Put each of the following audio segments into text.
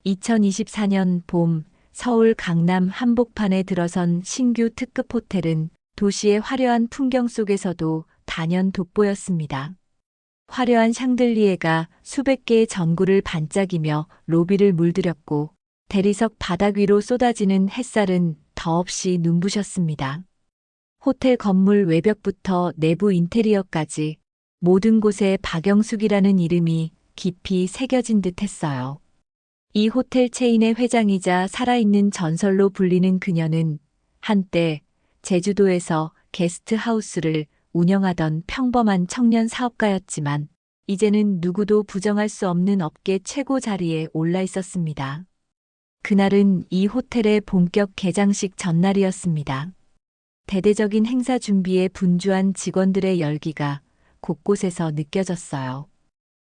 2024년 봄 서울 강남 한복판에 들어선 신규 특급 호텔은 도시의 화려한 풍경 속에서도 단연 돋보였습니다. 화려한 샹들리에가 수백 개의 전구를 반짝이며 로비를 물들였고 대리석 바닥 위로 쏟아지는 햇살은 더없이 눈부셨습니다. 호텔 건물 외벽부터 내부 인테리어까지 모든 곳에 박영숙이라는 이름이 깊이 새겨진 듯 했어요. 이 호텔 체인의 회장이자 살아있는 전설로 불리는 그녀는 한때 제주도에서 게스트하우스를 운영하던 평범한 청년 사업가였지만 이제는 누구도 부정할 수 없는 업계 최고 자리에 올라 있었습니다. 그날은 이 호텔의 본격 개장식 전날이었습니다. 대대적인 행사 준비에 분주한 직원들의 열기가 곳곳에서 느껴졌어요.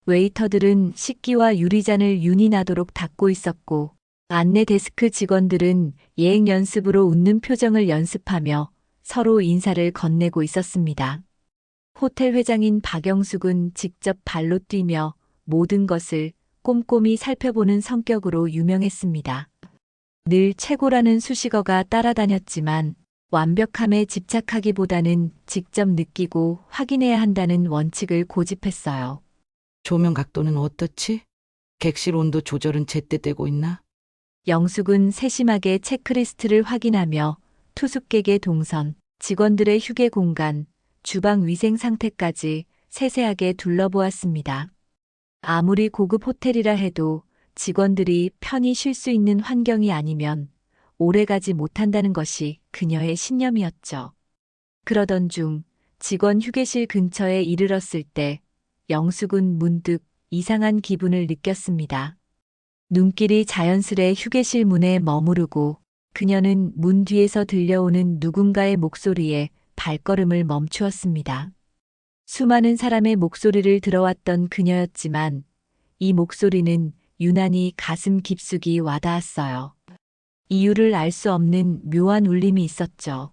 웨이터들은 식기와 유리잔을 윤이 나도록 닦고 있었고 안내 데스크 직원들은 예행 연습으로 웃는 표정을 연습하며 서로 인사를 건네고 있었습니다. 호텔 회장인 박영숙은 직접 발로 뛰며 모든 것을 꼼꼼히 살펴보는 성격으로 유명했습니다. 늘 최고라는 수식어가 따라다녔지만 완벽함에 집착하기보다는 직접 느끼고 확인해야 한다는 원칙을 고집했어요. 조명 각도는 어떻지? 객실 온도 조절은 제때 되고 있나? 영숙은 세심하게 체크리스트를 확인하며 투숙객의 동선, 직원들의 휴게 공간, 주방 위생 상태까지 세세하게 둘러보았습니다. 아무리 고급 호텔이라 해도 직원들이 편히 쉴 수 있는 환경이 아니면 오래가지 못한다는 것이 그녀의 신념이었죠. 그러던 중 직원 휴게실 근처에 이르렀을 때 영숙은 문득 이상한 기분을 느꼈습니다. 눈길이 자연스레 휴게실 문에 머무르고 그녀는 문 뒤에서 들려오는 누군가의 목소리에 발걸음을 멈추었습니다. 수많은 사람의 목소리를 들어왔던 그녀였지만 이 목소리는 유난히 가슴 깊숙이 와닿았어요. 이유를 알 수 없는 묘한 울림이 있었죠.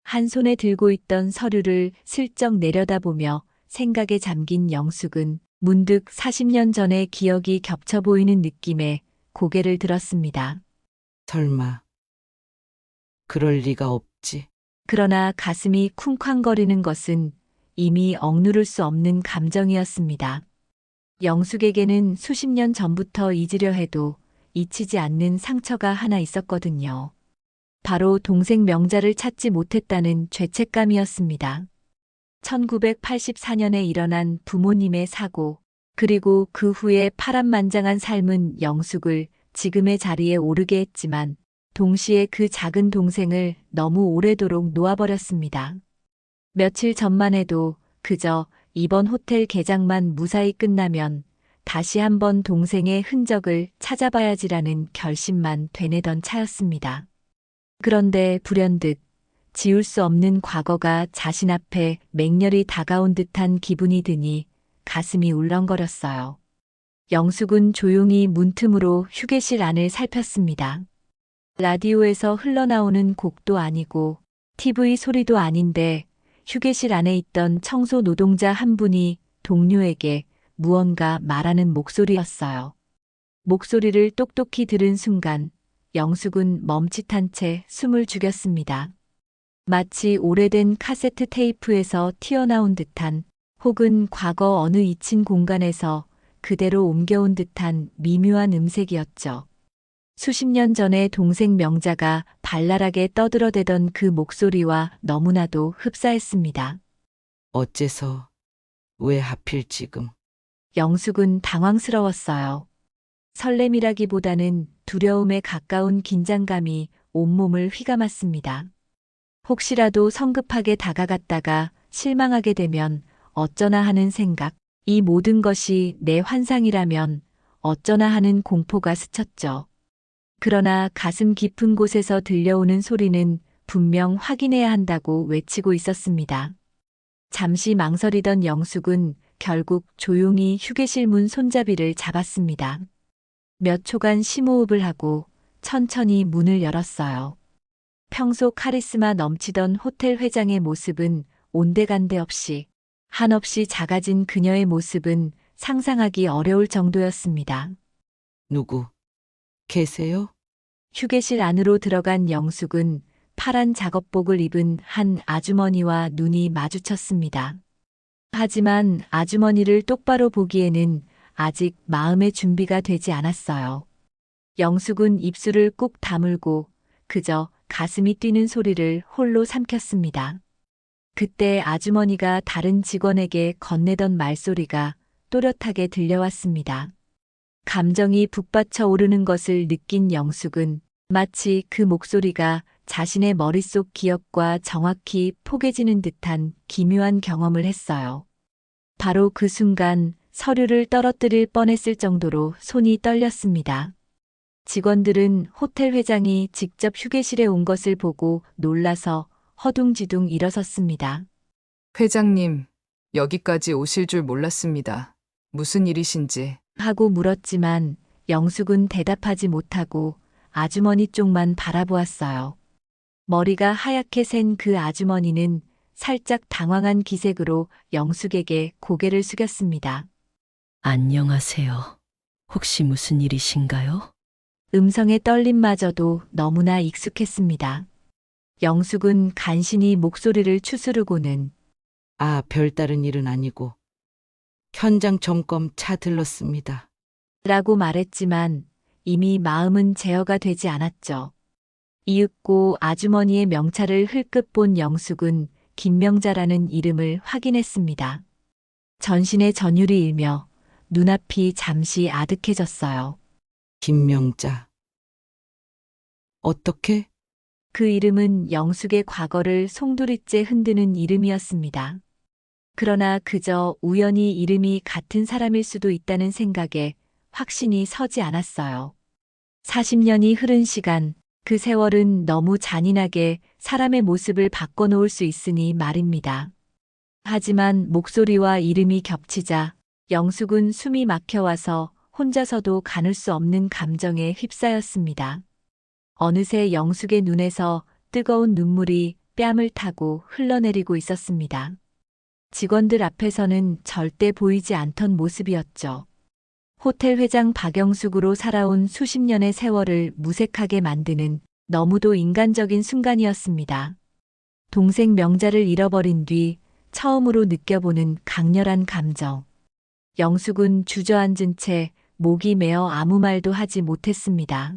한 손에 들고 있던 서류를 슬쩍 내려다보며 생각에 잠긴 영숙은 문득 40년 전의 기억이 겹쳐 보이는 느낌에 고개를 들었습니다. 설마. 그럴 리가 없지. 그러나 가슴이 쿵쾅거리는 것은 이미 억누를 수 없는 감정이었습니다. 영숙에게는 수십 년 전부터 잊으려 해도 잊히지 않는 상처가 하나 있었거든요. 바로 동생 명자를 찾지 못했다는 죄책감이었습니다. 1984년에 일어난 부모님의 사고, 그리고 그 후에 파란만장한 삶은 영숙을 지금의 자리에 오르게 했지만 동시에 그 작은 동생을 너무 오래도록 놓아버렸습니다. 며칠 전만 해도 그저 이번 호텔 개장만 무사히 끝나면 다시 한번 동생의 흔적을 찾아봐야지라는 결심만 되뇌던 차였습니다. 그런데 불현듯 지울 수 없는 과거가 자신 앞에 맹렬히 다가온 듯한 기분이 드니 가슴이 울렁거렸어요. 영숙은 조용히 문틈으로 휴게실 안을 살폈습니다. 라디오에서 흘러나오는 곡도 아니고 TV 소리도 아닌데 휴게실 안에 있던 청소 노동자 한 분이 동료에게 무언가 말하는 목소리였어요. 목소리를 똑똑히 들은 순간 영숙은 멈칫한 채 숨을 죽였습니다. 마치 오래된 카세트 테이프에서 튀어나온 듯한 혹은 과거 어느 잊힌 공간에서 그대로 옮겨온 듯한 미묘한 음색이었죠. 수십 년 전에 동생 명자가 발랄하게 떠들어대던 그 목소리와 너무나도 흡사했습니다. 어째서, 왜 하필 지금? 영숙은 당황스러웠어요. 설렘이라기보다는 두려움에 가까운 긴장감이 온몸을 휘감았습니다. 혹시라도 성급하게 다가갔다가 실망하게 되면 어쩌나 하는 생각, 이 모든 것이 내 환상이라면 어쩌나 하는 공포가 스쳤죠. 그러나 가슴 깊은 곳에서 들려오는 소리는 분명 확인해야 한다고 외치고 있었습니다. 잠시 망설이던 영숙은 결국 조용히 휴게실 문 손잡이를 잡았습니다. 몇 초간 심호흡을 하고 천천히 문을 열었어요. 평소 카리스마 넘치던 호텔 회장의 모습은 온데간데 없이 한없이 작아진 그녀의 모습은 상상하기 어려울 정도였습니다. 누구? 계세요? 휴게실 안으로 들어간 영숙은 파란 작업복을 입은 한 아주머니와 눈이 마주쳤습니다. 하지만 아주머니를 똑바로 보기에는 아직 마음의 준비가 되지 않았어요. 영숙은 입술을 꾹 다물고 그저 가슴이 뛰는 소리를 홀로 삼켰습니다. 그때 아주머니가 다른 직원에게 건네던 말소리가 또렷하게 들려왔습니다. 감정이 북받쳐 오르는 것을 느낀 영숙은 마치 그 목소리가 자신의 머릿속 기억과 정확히 포개지는 듯한 기묘한 경험을 했어요. 바로 그 순간 서류를 떨어뜨릴 뻔했을 정도로 손이 떨렸습니다. 직원들은 호텔 회장이 직접 휴게실에 온 것을 보고 놀라서 허둥지둥 일어섰습니다. 회장님, 여기까지 오실 줄 몰랐습니다. 무슨 일이신지. 하고 물었지만 영숙은 대답하지 못하고 아주머니 쪽만 바라보았어요. 머리가 하얗게 센 그 아주머니는 살짝 당황한 기색으로 영숙에게 고개를 숙였습니다. 안녕하세요. 혹시 무슨 일이신가요? 음성의 떨림마저도 너무나 익숙했습니다. 영숙은 간신히 목소리를 추스르고는 아, 별다른 일은 아니고 현장 점검 차 들렀습니다. 라고 말했지만 이미 마음은 제어가 되지 않았죠. 이윽고 아주머니의 명찰을 흘끗 본 영숙은 김명자라는 이름을 확인했습니다. 전신의 전율이 일며 눈앞이 잠시 아득해졌어요. 김명자. 어떻게? 그 이름은 영숙의 과거를 송두리째 흔드는 이름이었습니다. 그러나 그저 우연히 이름이 같은 사람일 수도 있다는 생각에 확신이 서지 않았어요. 40년이 흐른 시간, 그 세월은 너무 잔인하게 사람의 모습을 바꿔놓을 수 있으니 말입니다. 하지만 목소리와 이름이 겹치자 영숙은 숨이 막혀와서 혼자서도 가눌 수 없는 감정에 휩싸였습니다. 어느새 영숙의 눈에서 뜨거운 눈물이 뺨을 타고 흘러내리고 있었습니다. 직원들 앞에서는 절대 보이지 않던 모습이었죠. 호텔 회장 박영숙으로 살아온 수십 년의 세월을 무색하게 만드는 너무도 인간적인 순간이었습니다. 동생 명자를 잃어버린 뒤 처음으로 느껴보는 강렬한 감정. 영숙은 주저앉은 채 목이 메어 아무 말도 하지 못했습니다.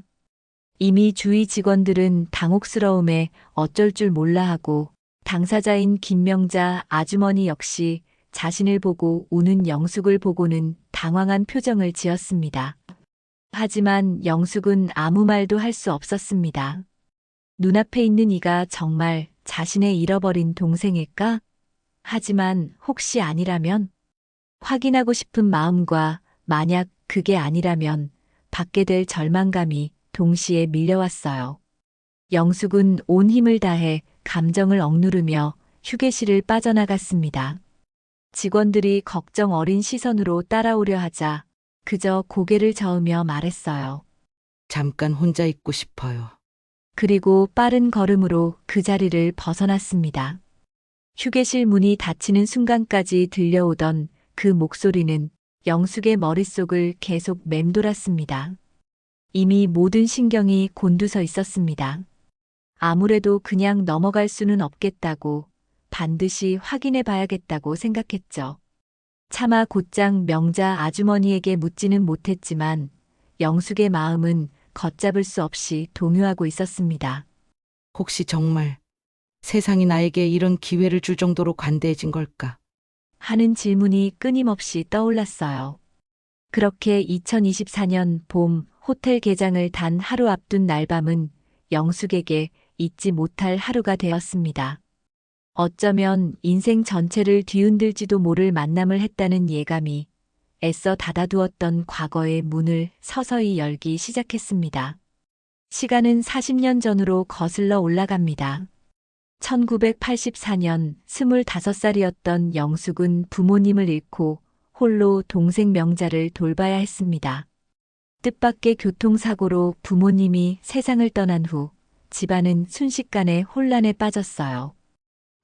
이미 주위 직원들은 당혹스러움에 어쩔 줄 몰라 하고 당사자인 김명자 아주머니 역시 자신을 보고 우는 영숙을 보고는 당황한 표정을 지었습니다. 하지만 영숙은 아무 말도 할 수 없었습니다. 눈앞에 있는 이가 정말 자신의 잃어버린 동생일까? 하지만 혹시 아니라면? 확인하고 싶은 마음과 만약 그게 아니라면 받게 될 절망감이 동시에 밀려왔어요. 영숙은 온 힘을 다해 감정을 억누르며 휴게실을 빠져나갔습니다. 직원들이 걱정 어린 시선으로 따라오려 하자 그저 고개를 저으며 말했어요. 잠깐 혼자 있고 싶어요. 그리고 빠른 걸음으로 그 자리를 벗어났습니다. 휴게실 문이 닫히는 순간까지 들려오던 그 목소리는 영숙의 머릿속을 계속 맴돌았습니다. 이미 모든 신경이 곤두서 있었습니다. 아무래도 그냥 넘어갈 수는 없겠다고, 반드시 확인해 봐야겠다고 생각했죠. 차마 곧장 명자 아주머니에게 묻지는 못했지만 영숙의 마음은 걷잡을 수 없이 동요하고 있었습니다. 혹시 정말 세상이 나에게 이런 기회를 줄 정도로 관대해진 걸까? 하는 질문이 끊임없이 떠올랐어요. 그렇게 2024년 봄 호텔 개장을 단 하루 앞둔 날밤은 영숙에게 잊지 못할 하루가 되었습니다. 어쩌면 인생 전체를 뒤흔들지도 모를 만남을 했다는 예감이 애써 닫아두었던 과거의 문을 서서히 열기 시작했습니다. 시간은 40년 전으로 거슬러 올라갑니다. 1984년 25살이었던 영숙은 부모님을 잃고 홀로 동생 명자를 돌봐야 했습니다. 뜻밖의 교통사고로 부모님이 세상을 떠난 후 집안은 순식간에 혼란에 빠졌어요.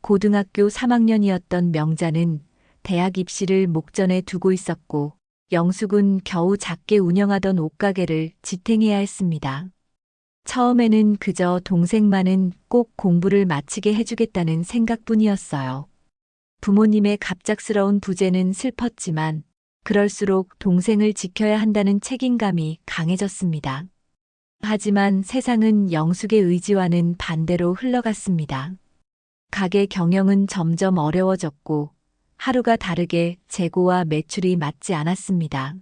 고등학교 3학년이었던 명자는 대학 입시를 목전에 두고 있었고 영숙은 겨우 작게 운영하던 옷가게를 지탱해야 했습니다. 처음에는 그저 동생만은 꼭 공부를 마치게 해주겠다는 생각뿐이었어요. 부모님의 갑작스러운 부재는 슬펐지만 그럴수록 동생을 지켜야 한다는 책임감이 강해졌습니다. 하지만 세상은 영숙의 의지와는 반대로 흘러갔습니다. 가게 경영은 점점 어려워졌고 하루가 다르게 재고와 매출이 맞지 않았습니다.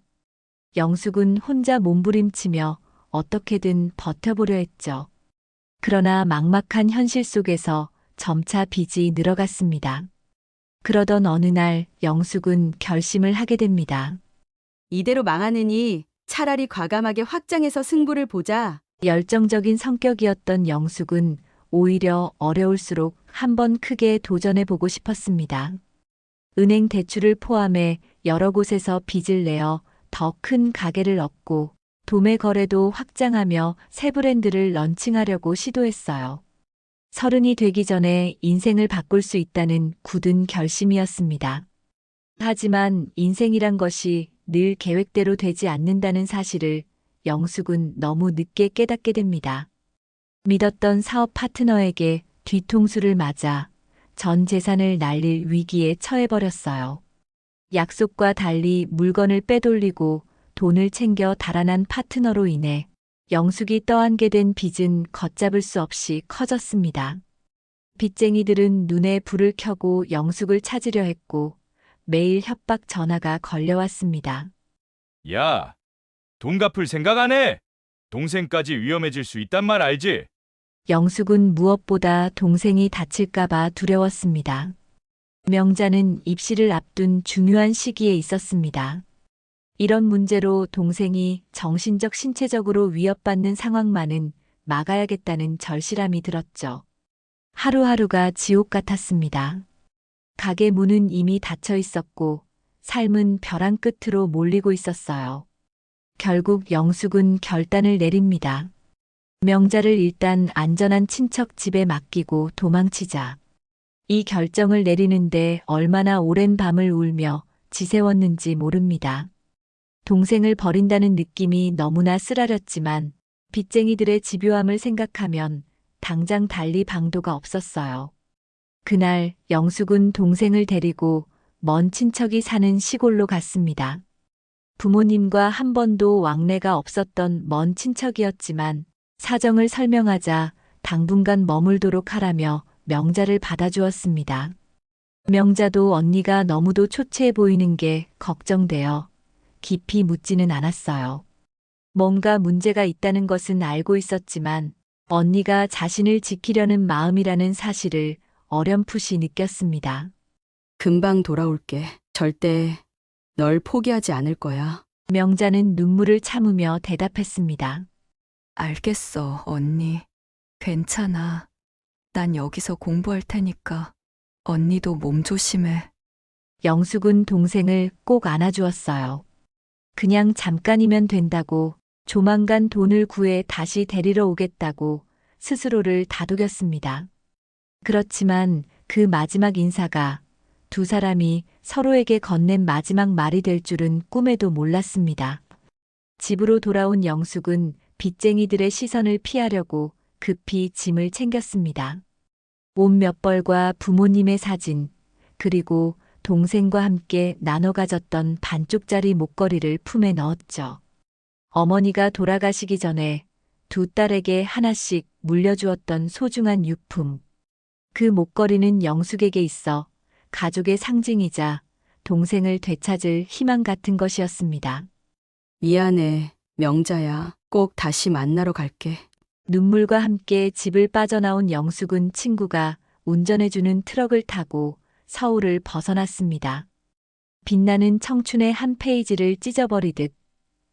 영숙은 혼자 몸부림치며 어떻게든 버텨보려 했죠. 그러나 막막한 현실 속에서 점차 빚이 늘어갔습니다. 그러던 어느 날 영숙은 결심을 하게 됩니다. 이대로 망하느니 차라리 과감하게 확장해서 승부를 보자. 열정적인 성격이었던 영숙은 오히려 어려울수록 한번 크게 도전해보고 싶었습니다. 은행 대출을 포함해 여러 곳에서 빚을 내어 더 큰 가게를 얻고 도매 거래도 확장하며 새 브랜드를 런칭하려고 시도했어요. 30이 되기 전에 인생을 바꿀 수 있다는 굳은 결심이었습니다. 하지만 인생이란 것이 늘 계획대로 되지 않는다는 사실을 영숙은 너무 늦게 깨닫게 됩니다. 믿었던 사업 파트너에게 뒤통수를 맞아 전 재산을 날릴 위기에 처해버렸어요. 약속과 달리 물건을 빼돌리고 돈을 챙겨 달아난 파트너로 인해 영숙이 떠안게 된 빚은 걷잡을 수 없이 커졌습니다. 빚쟁이들은 눈에 불을 켜고 영숙을 찾으려 했고 매일 협박 전화가 걸려왔습니다. 야, 돈 갚을 생각 안 해? 동생까지 위험해질 수 있단 말 알지? 영숙은 무엇보다 동생이 다칠까봐 두려웠습니다. 명자는 입시를 앞둔 중요한 시기에 있었습니다. 이런 문제로 동생이 정신적 신체적으로 위협받는 상황만은 막아야겠다는 절실함이 들었죠. 하루하루가 지옥 같았습니다. 가게 문은 이미 닫혀 있었고 삶은 벼랑 끝으로 몰리고 있었어요. 결국 영숙은 결단을 내립니다. 명자를 일단 안전한 친척 집에 맡기고 도망치자. 이 결정을 내리는데 얼마나 오랜 밤을 울며 지새웠는지 모릅니다. 동생을 버린다는 느낌이 너무나 쓰라렸지만 빚쟁이들의 집요함을 생각하면 당장 달리 방도가 없었어요. 그날 영숙은 동생을 데리고 먼 친척이 사는 시골로 갔습니다. 부모님과 한 번도 왕래가 없었던 먼 친척이었지만 사정을 설명하자 당분간 머물도록 하라며 명자를 받아주었습니다. 명자도 언니가 너무도 초췌해 보이는 게 걱정되어 깊이 묻지는 않았어요. 뭔가 문제가 있다는 것은 알고 있었지만 언니가 자신을 지키려는 마음이라는 사실을 어렴풋이 느꼈습니다. 금방 돌아올게. 절대 널 포기하지 않을 거야. 명자는 눈물을 참으며 대답했습니다. 알겠어, 언니. 괜찮아. 난 여기서 공부할 테니까 언니도 몸 조심해. 영숙은 동생을 꼭 안아주었어요. 그냥 잠깐이면 된다고, 조만간 돈을 구해 다시 데리러 오겠다고 스스로를 다독였습니다. 그렇지만 그 마지막 인사가 두 사람이 서로에게 건넨 마지막 말이 될 줄은 꿈에도 몰랐습니다. 집으로 돌아온 영숙은 빚쟁이들의 시선을 피하려고 급히 짐을 챙겼습니다. 옷 몇 벌과 부모님의 사진, 그리고 동생과 함께 나눠 가졌던 반쪽짜리 목걸이를 품에 넣었죠. 어머니가 돌아가시기 전에 두 딸에게 하나씩 물려주었던 소중한 유품. 그 목걸이는 영숙에게 있어 가족의 상징이자 동생을 되찾을 희망 같은 것이었습니다. 미안해, 명자야. 꼭 다시 만나러 갈게. 눈물과 함께 집을 빠져나온 영숙은 친구가 운전해주는 트럭을 타고 서울을 벗어났습니다. 빛나는 청춘의 한 페이지를 찢어버리듯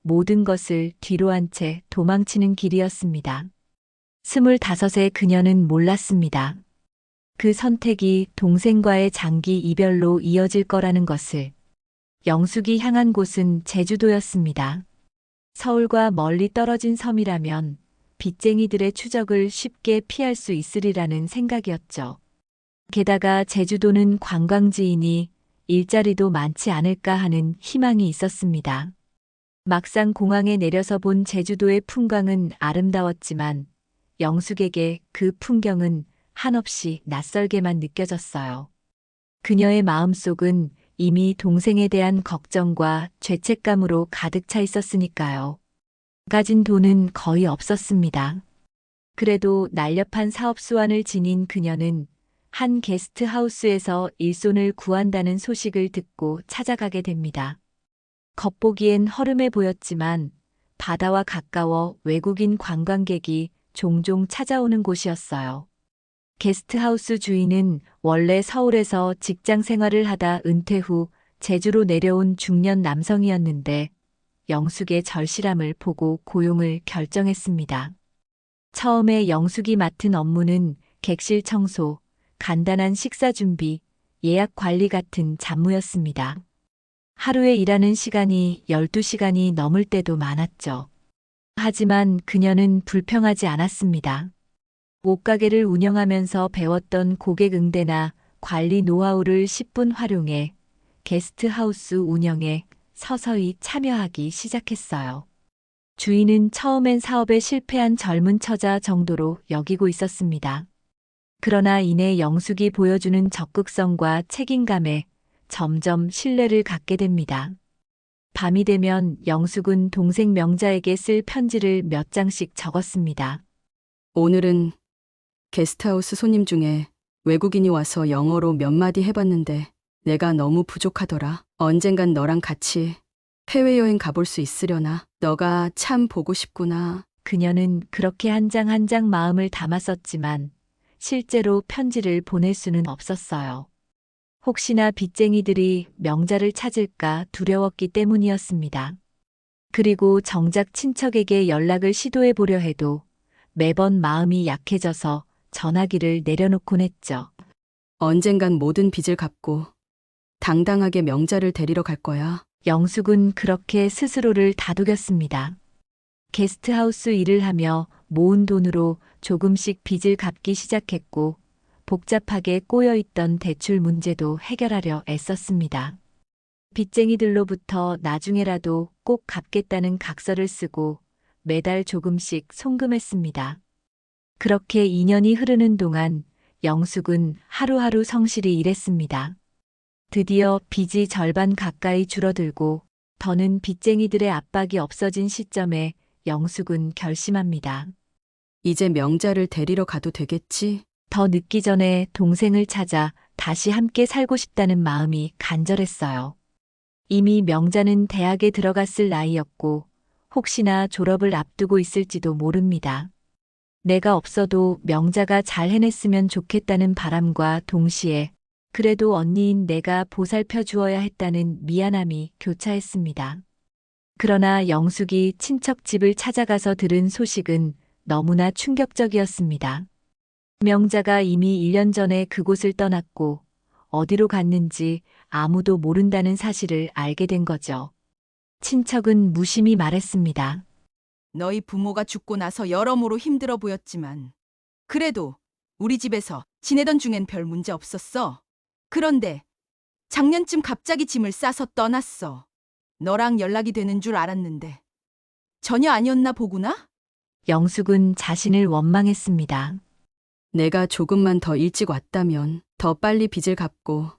모든 것을 뒤로 한 채 도망치는 길이었습니다. 25의 그녀는 몰랐습니다. 그 선택이 동생과의 장기 이별로 이어질 거라는 것을. 영숙이 향한 곳은 제주도였습니다. 서울과 멀리 떨어진 섬이라면 빚쟁이들의 추적을 쉽게 피할 수 있으리라는 생각이었죠. 게다가 제주도는 관광지이니 일자리도 많지 않을까 하는 희망이 있었습니다. 막상 공항에 내려서 본 제주도의 풍광은 아름다웠지만 영숙에게 그 풍경은 한없이 낯설게만 느껴졌어요. 그녀의 마음속은 이미 동생에 대한 걱정과 죄책감으로 가득 차 있었으니까요. 가진 돈은 거의 없었습니다. 그래도 날렵한 사업 수완을 지닌 그녀는 한 게스트하우스에서 일손을 구한다는 소식을 듣고 찾아가게 됩니다. 겉보기엔 허름해 보였지만 바다와 가까워 외국인 관광객이 종종 찾아오는 곳이었어요. 게스트하우스 주인은 원래 서울에서 직장 생활을 하다 은퇴 후 제주로 내려온 중년 남성이었는데 영숙의 절실함을 보고 고용을 결정했습니다. 처음에 영숙이 맡은 업무는 객실 청소, 간단한 식사 준비, 예약 관리 같은 잡무였습니다. 하루에 일하는 시간이 12시간이 넘을 때도 많았죠. 하지만 그녀는 불평하지 않았습니다. 옷가게를 운영하면서 배웠던 고객 응대나 관리 노하우를 10분 활용해 게스트하우스 운영에 서서히 참여하기 시작했어요. 주인은 처음엔 사업에 실패한 젊은 처자 정도로 여기고 있었습니다. 그러나 이내 영숙이 보여주는 적극성과 책임감에 점점 신뢰를 갖게 됩니다. 밤이 되면 영숙은 동생 명자에게 쓸 편지를 몇 장씩 적었습니다. 오늘은 게스트하우스 손님 중에 외국인이 와서 영어로 몇 마디 해봤는데 내가 너무 부족하더라. 언젠간 너랑 같이 해외여행 가볼 수 있으려나? 너가 참 보고 싶구나. 그녀는 그렇게 한 장 한 장 마음을 담아 썼지만 실제로 편지를 보낼 수는 없었어요. 혹시나 빚쟁이들이 명자를 찾을까 두려웠기 때문이었습니다. 그리고 정작 친척에게 연락을 시도해 보려 해도 매번 마음이 약해져서 전화기를 내려놓곤 했죠. 언젠간 모든 빚을 갚고 당당하게 명자를 데리러 갈 거야. 영숙은 그렇게 스스로를 다독였습니다. 게스트하우스 일을 하며 모은 돈으로 조금씩 빚을 갚기 시작했고 복잡하게 꼬여있던 대출 문제도 해결하려 애썼습니다. 빚쟁이들로부터 나중에라도 꼭 갚겠다는 각서를 쓰고 매달 조금씩 송금했습니다. 그렇게 2년이 흐르는 동안 영숙은 하루하루 성실히 일했습니다. 드디어 빚이 절반 가까이 줄어들고 더는 빚쟁이들의 압박이 없어진 시점에 영숙은 결심합니다. 이제 명자를 데리러 가도 되겠지? 더 늦기 전에 동생을 찾아 다시 함께 살고 싶다는 마음이 간절했어요. 이미 명자는 대학에 들어갔을 나이였고 혹시나 졸업을 앞두고 있을지도 모릅니다. 내가 없어도 명자가 잘 해냈으면 좋겠다는 바람과 동시에 그래도 언니인 내가 보살펴 주어야 했다는 미안함이 교차했습니다. 그러나 영숙이 친척 집을 찾아가서 들은 소식은 너무나 충격적이었습니다. 명자가 이미 1년 전에 그곳을 떠났고 어디로 갔는지 아무도 모른다는 사실을 알게 된 거죠. 친척은 무심히 말했습니다. 너희 부모가 죽고 나서 여러모로 힘들어 보였지만 그래도 우리 집에서 지내던 중엔 별 문제 없었어. 그런데 작년쯤 갑자기 짐을 싸서 떠났어. 너랑 연락이 되는 줄 알았는데 전혀 아니었나 보구나? 영숙은 자신을 원망했습니다. 내가 조금만 더 일찍 왔다면, 더 빨리 빚을 갚고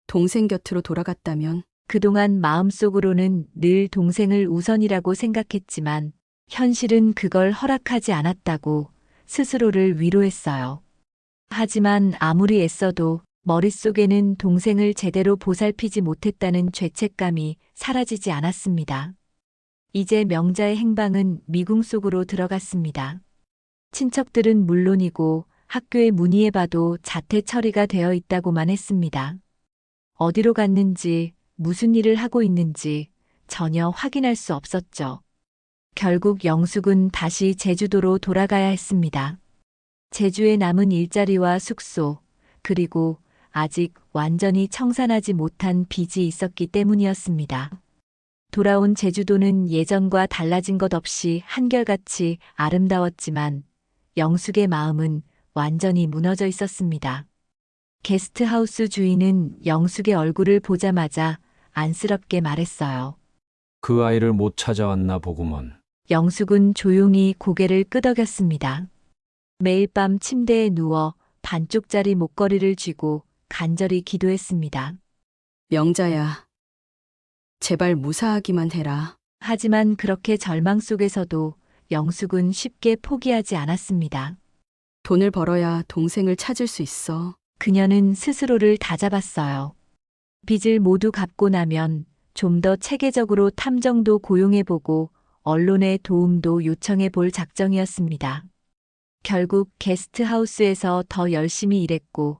동생 곁으로 돌아갔다면. 그동안 마음속으로는 늘 동생을 우선이라고 생각했지만 현실은 그걸 허락하지 않았다고 스스로를 위로했어요. 하지만 아무리 애써도 머릿속에는 동생을 제대로 보살피지 못했다는 죄책감이 사라지지 않았습니다. 이제 명자의 행방은 미궁 속으로 들어갔습니다. 친척들은 물론이고 학교에 문의해봐도 자퇴 처리가 되어 있다고만 했습니다. 어디로 갔는지 무슨 일을 하고 있는지 전혀 확인할 수 없었죠. 결국 영숙은 다시 제주도로 돌아가야 했습니다. 제주에 남은 일자리와 숙소, 그리고 아직 완전히 청산하지 못한 빚이 있었기 때문이었습니다. 돌아온 제주도는 예전과 달라진 것 없이 한결같이 아름다웠지만 영숙의 마음은 완전히 무너져 있었습니다. 게스트하우스 주인은 영숙의 얼굴을 보자마자 안쓰럽게 말했어요. 그 아이를 못 찾아왔나 보구먼. 영숙은 조용히 고개를 끄덕였습니다. 매일 밤 침대에 누워 반쪽짜리 목걸이를 쥐고 간절히 기도했습니다. 명자야, 제발 무사하기만 해라. 하지만 그렇게 절망 속에서도 영숙은 쉽게 포기하지 않았습니다. 돈을 벌어야 동생을 찾을 수 있어. 그녀는 스스로를 다잡았어요. 빚을 모두 갚고 나면 좀 더 체계적으로 탐정도 고용해보고 언론의 도움도 요청해볼 작정이었습니다. 결국 게스트하우스에서 더 열심히 일했고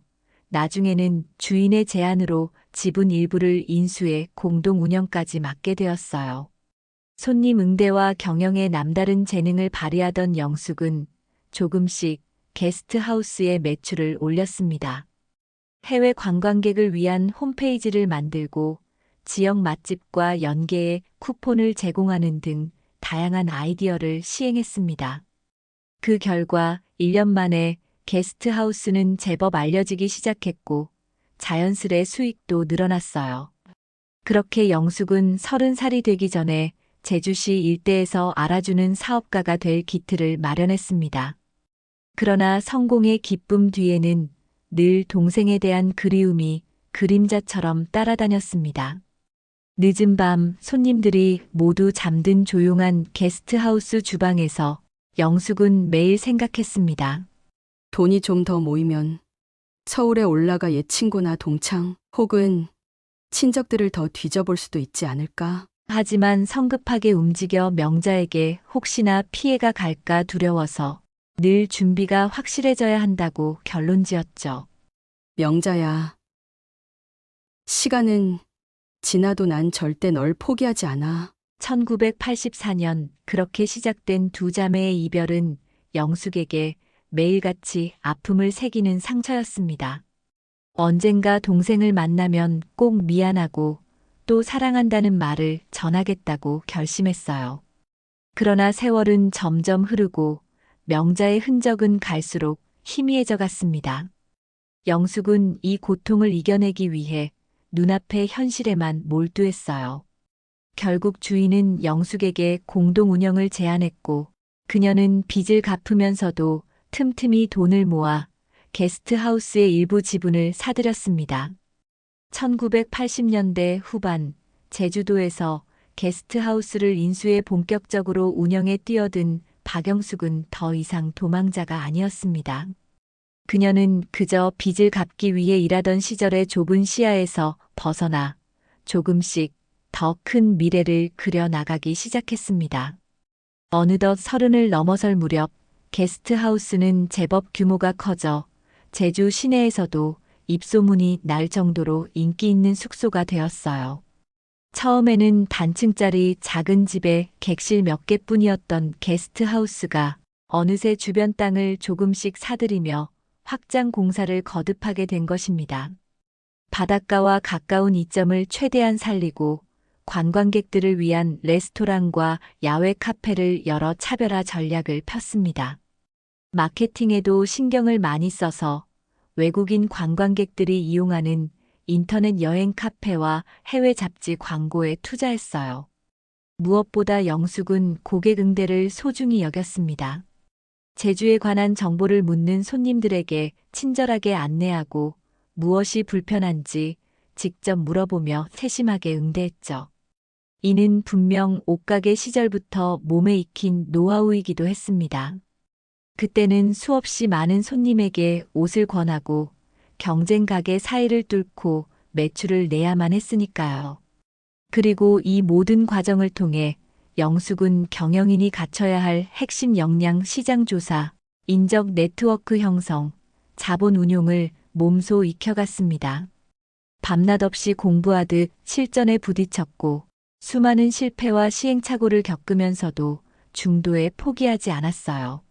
나중에는 주인의 제안으로 지분 일부를 인수해 공동 운영까지 맡게 되었어요. 손님 응대와 경영에 남다른 재능을 발휘하던 영숙은 조금씩 게스트하우스의 매출을 올렸습니다. 해외 관광객을 위한 홈페이지를 만들고 지역 맛집과 연계해 쿠폰을 제공하는 등 다양한 아이디어를 시행했습니다. 그 결과 1년 만에 게스트하우스는 제법 알려지기 시작했고 자연스레 수익도 늘어났어요. 그렇게 영숙은 30살이 되기 전에 제주시 일대에서 알아주는 사업가가 될 기틀을 마련했습니다. 그러나 성공의 기쁨 뒤에는 늘 동생에 대한 그리움이 그림자처럼 따라다녔습니다. 늦은 밤 손님들이 모두 잠든 조용한 게스트하우스 주방에서 영숙은 매일 생각했습니다. 돈이 좀 더 모이면 서울에 올라가 옛 친구나 동창 혹은 친척들을 더 뒤져볼 수도 있지 않을까? 하지만 성급하게 움직여 명자에게 혹시나 피해가 갈까 두려워서 늘 준비가 확실해져야 한다고 결론지었죠. 명자야, 시간은 지나도 난 절대 널 포기하지 않아. 1984년 그렇게 시작된 두 자매의 이별은 영숙에게 매일같이 아픔을 새기는 상처였습니다. 언젠가 동생을 만나면 꼭 미안하고 또 사랑한다는 말을 전하겠다고 결심했어요. 그러나 세월은 점점 흐르고 명자의 흔적은 갈수록 희미해져 갔습니다. 영숙은 이 고통을 이겨내기 위해 눈앞의 현실에만 몰두했어요. 결국 주인은 영숙에게 공동 운영을 제안했고 그녀는 빚을 갚으면서도 틈틈이 돈을 모아 게스트하우스의 일부 지분을 사들였습니다. 1980년대 후반 제주도에서 게스트하우스를 인수해 본격적으로 운영에 뛰어든 박영숙은 더 이상 도망자가 아니었습니다. 그녀는 그저 빚을 갚기 위해 일하던 시절의 좁은 시야에서 벗어나 조금씩 더 큰 미래를 그려나가기 시작했습니다. 어느덧 30을 넘어설 무렵 게스트하우스는 제법 규모가 커져 제주 시내에서도 입소문이 날 정도로 인기 있는 숙소가 되었어요. 처음에는 단층짜리 작은 집에 객실 몇 개뿐이었던 게스트하우스가 어느새 주변 땅을 조금씩 사들이며 확장 공사를 거듭하게 된 것입니다. 바닷가와 가까운 이점을 최대한 살리고 관광객들을 위한 레스토랑과 야외 카페를 열어 차별화 전략을 폈습니다. 마케팅에도 신경을 많이 써서 외국인 관광객들이 이용하는 인터넷 여행 카페와 해외 잡지 광고에 투자했어요. 무엇보다 영숙은 고객 응대를 소중히 여겼습니다. 제주에 관한 정보를 묻는 손님들에게 친절하게 안내하고 무엇이 불편한지 직접 물어보며 세심하게 응대했죠. 이는 분명 옷가게 시절부터 몸에 익힌 노하우이기도 했습니다. 그때는 수없이 많은 손님에게 옷을 권하고 경쟁 가게 사이를 뚫고 매출을 내야만 했으니까요. 그리고 이 모든 과정을 통해 영숙은 경영인이 갖춰야 할 핵심 역량 시장 조사, 인적 네트워크 형성, 자본 운용을 몸소 익혀갔습니다. 밤낮 없이 공부하듯 실전에 부딪혔고 수많은 실패와 시행착오를 겪으면서도 중도에 포기하지 않았어요.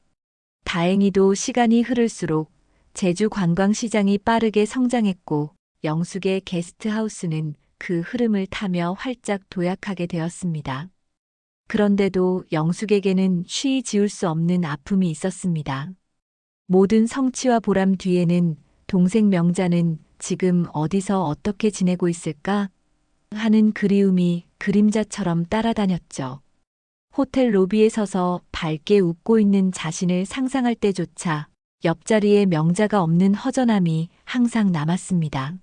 다행히도 시간이 흐를수록 제주 관광시장이 빠르게 성장했고 영숙의 게스트하우스는 그 흐름을 타며 활짝 도약하게 되었습니다. 그런데도 영숙에게는 쉬이 지울 수 없는 아픔이 있었습니다. 모든 성취와 보람 뒤에는 동생 명자는 지금 어디서 어떻게 지내고 있을까? 하는 그리움이 그림자처럼 따라다녔죠. 호텔 로비에 서서 밝게 웃고 있는 자신을 상상할 때조차 옆자리에 명자가 없는 허전함이 항상 남았습니다.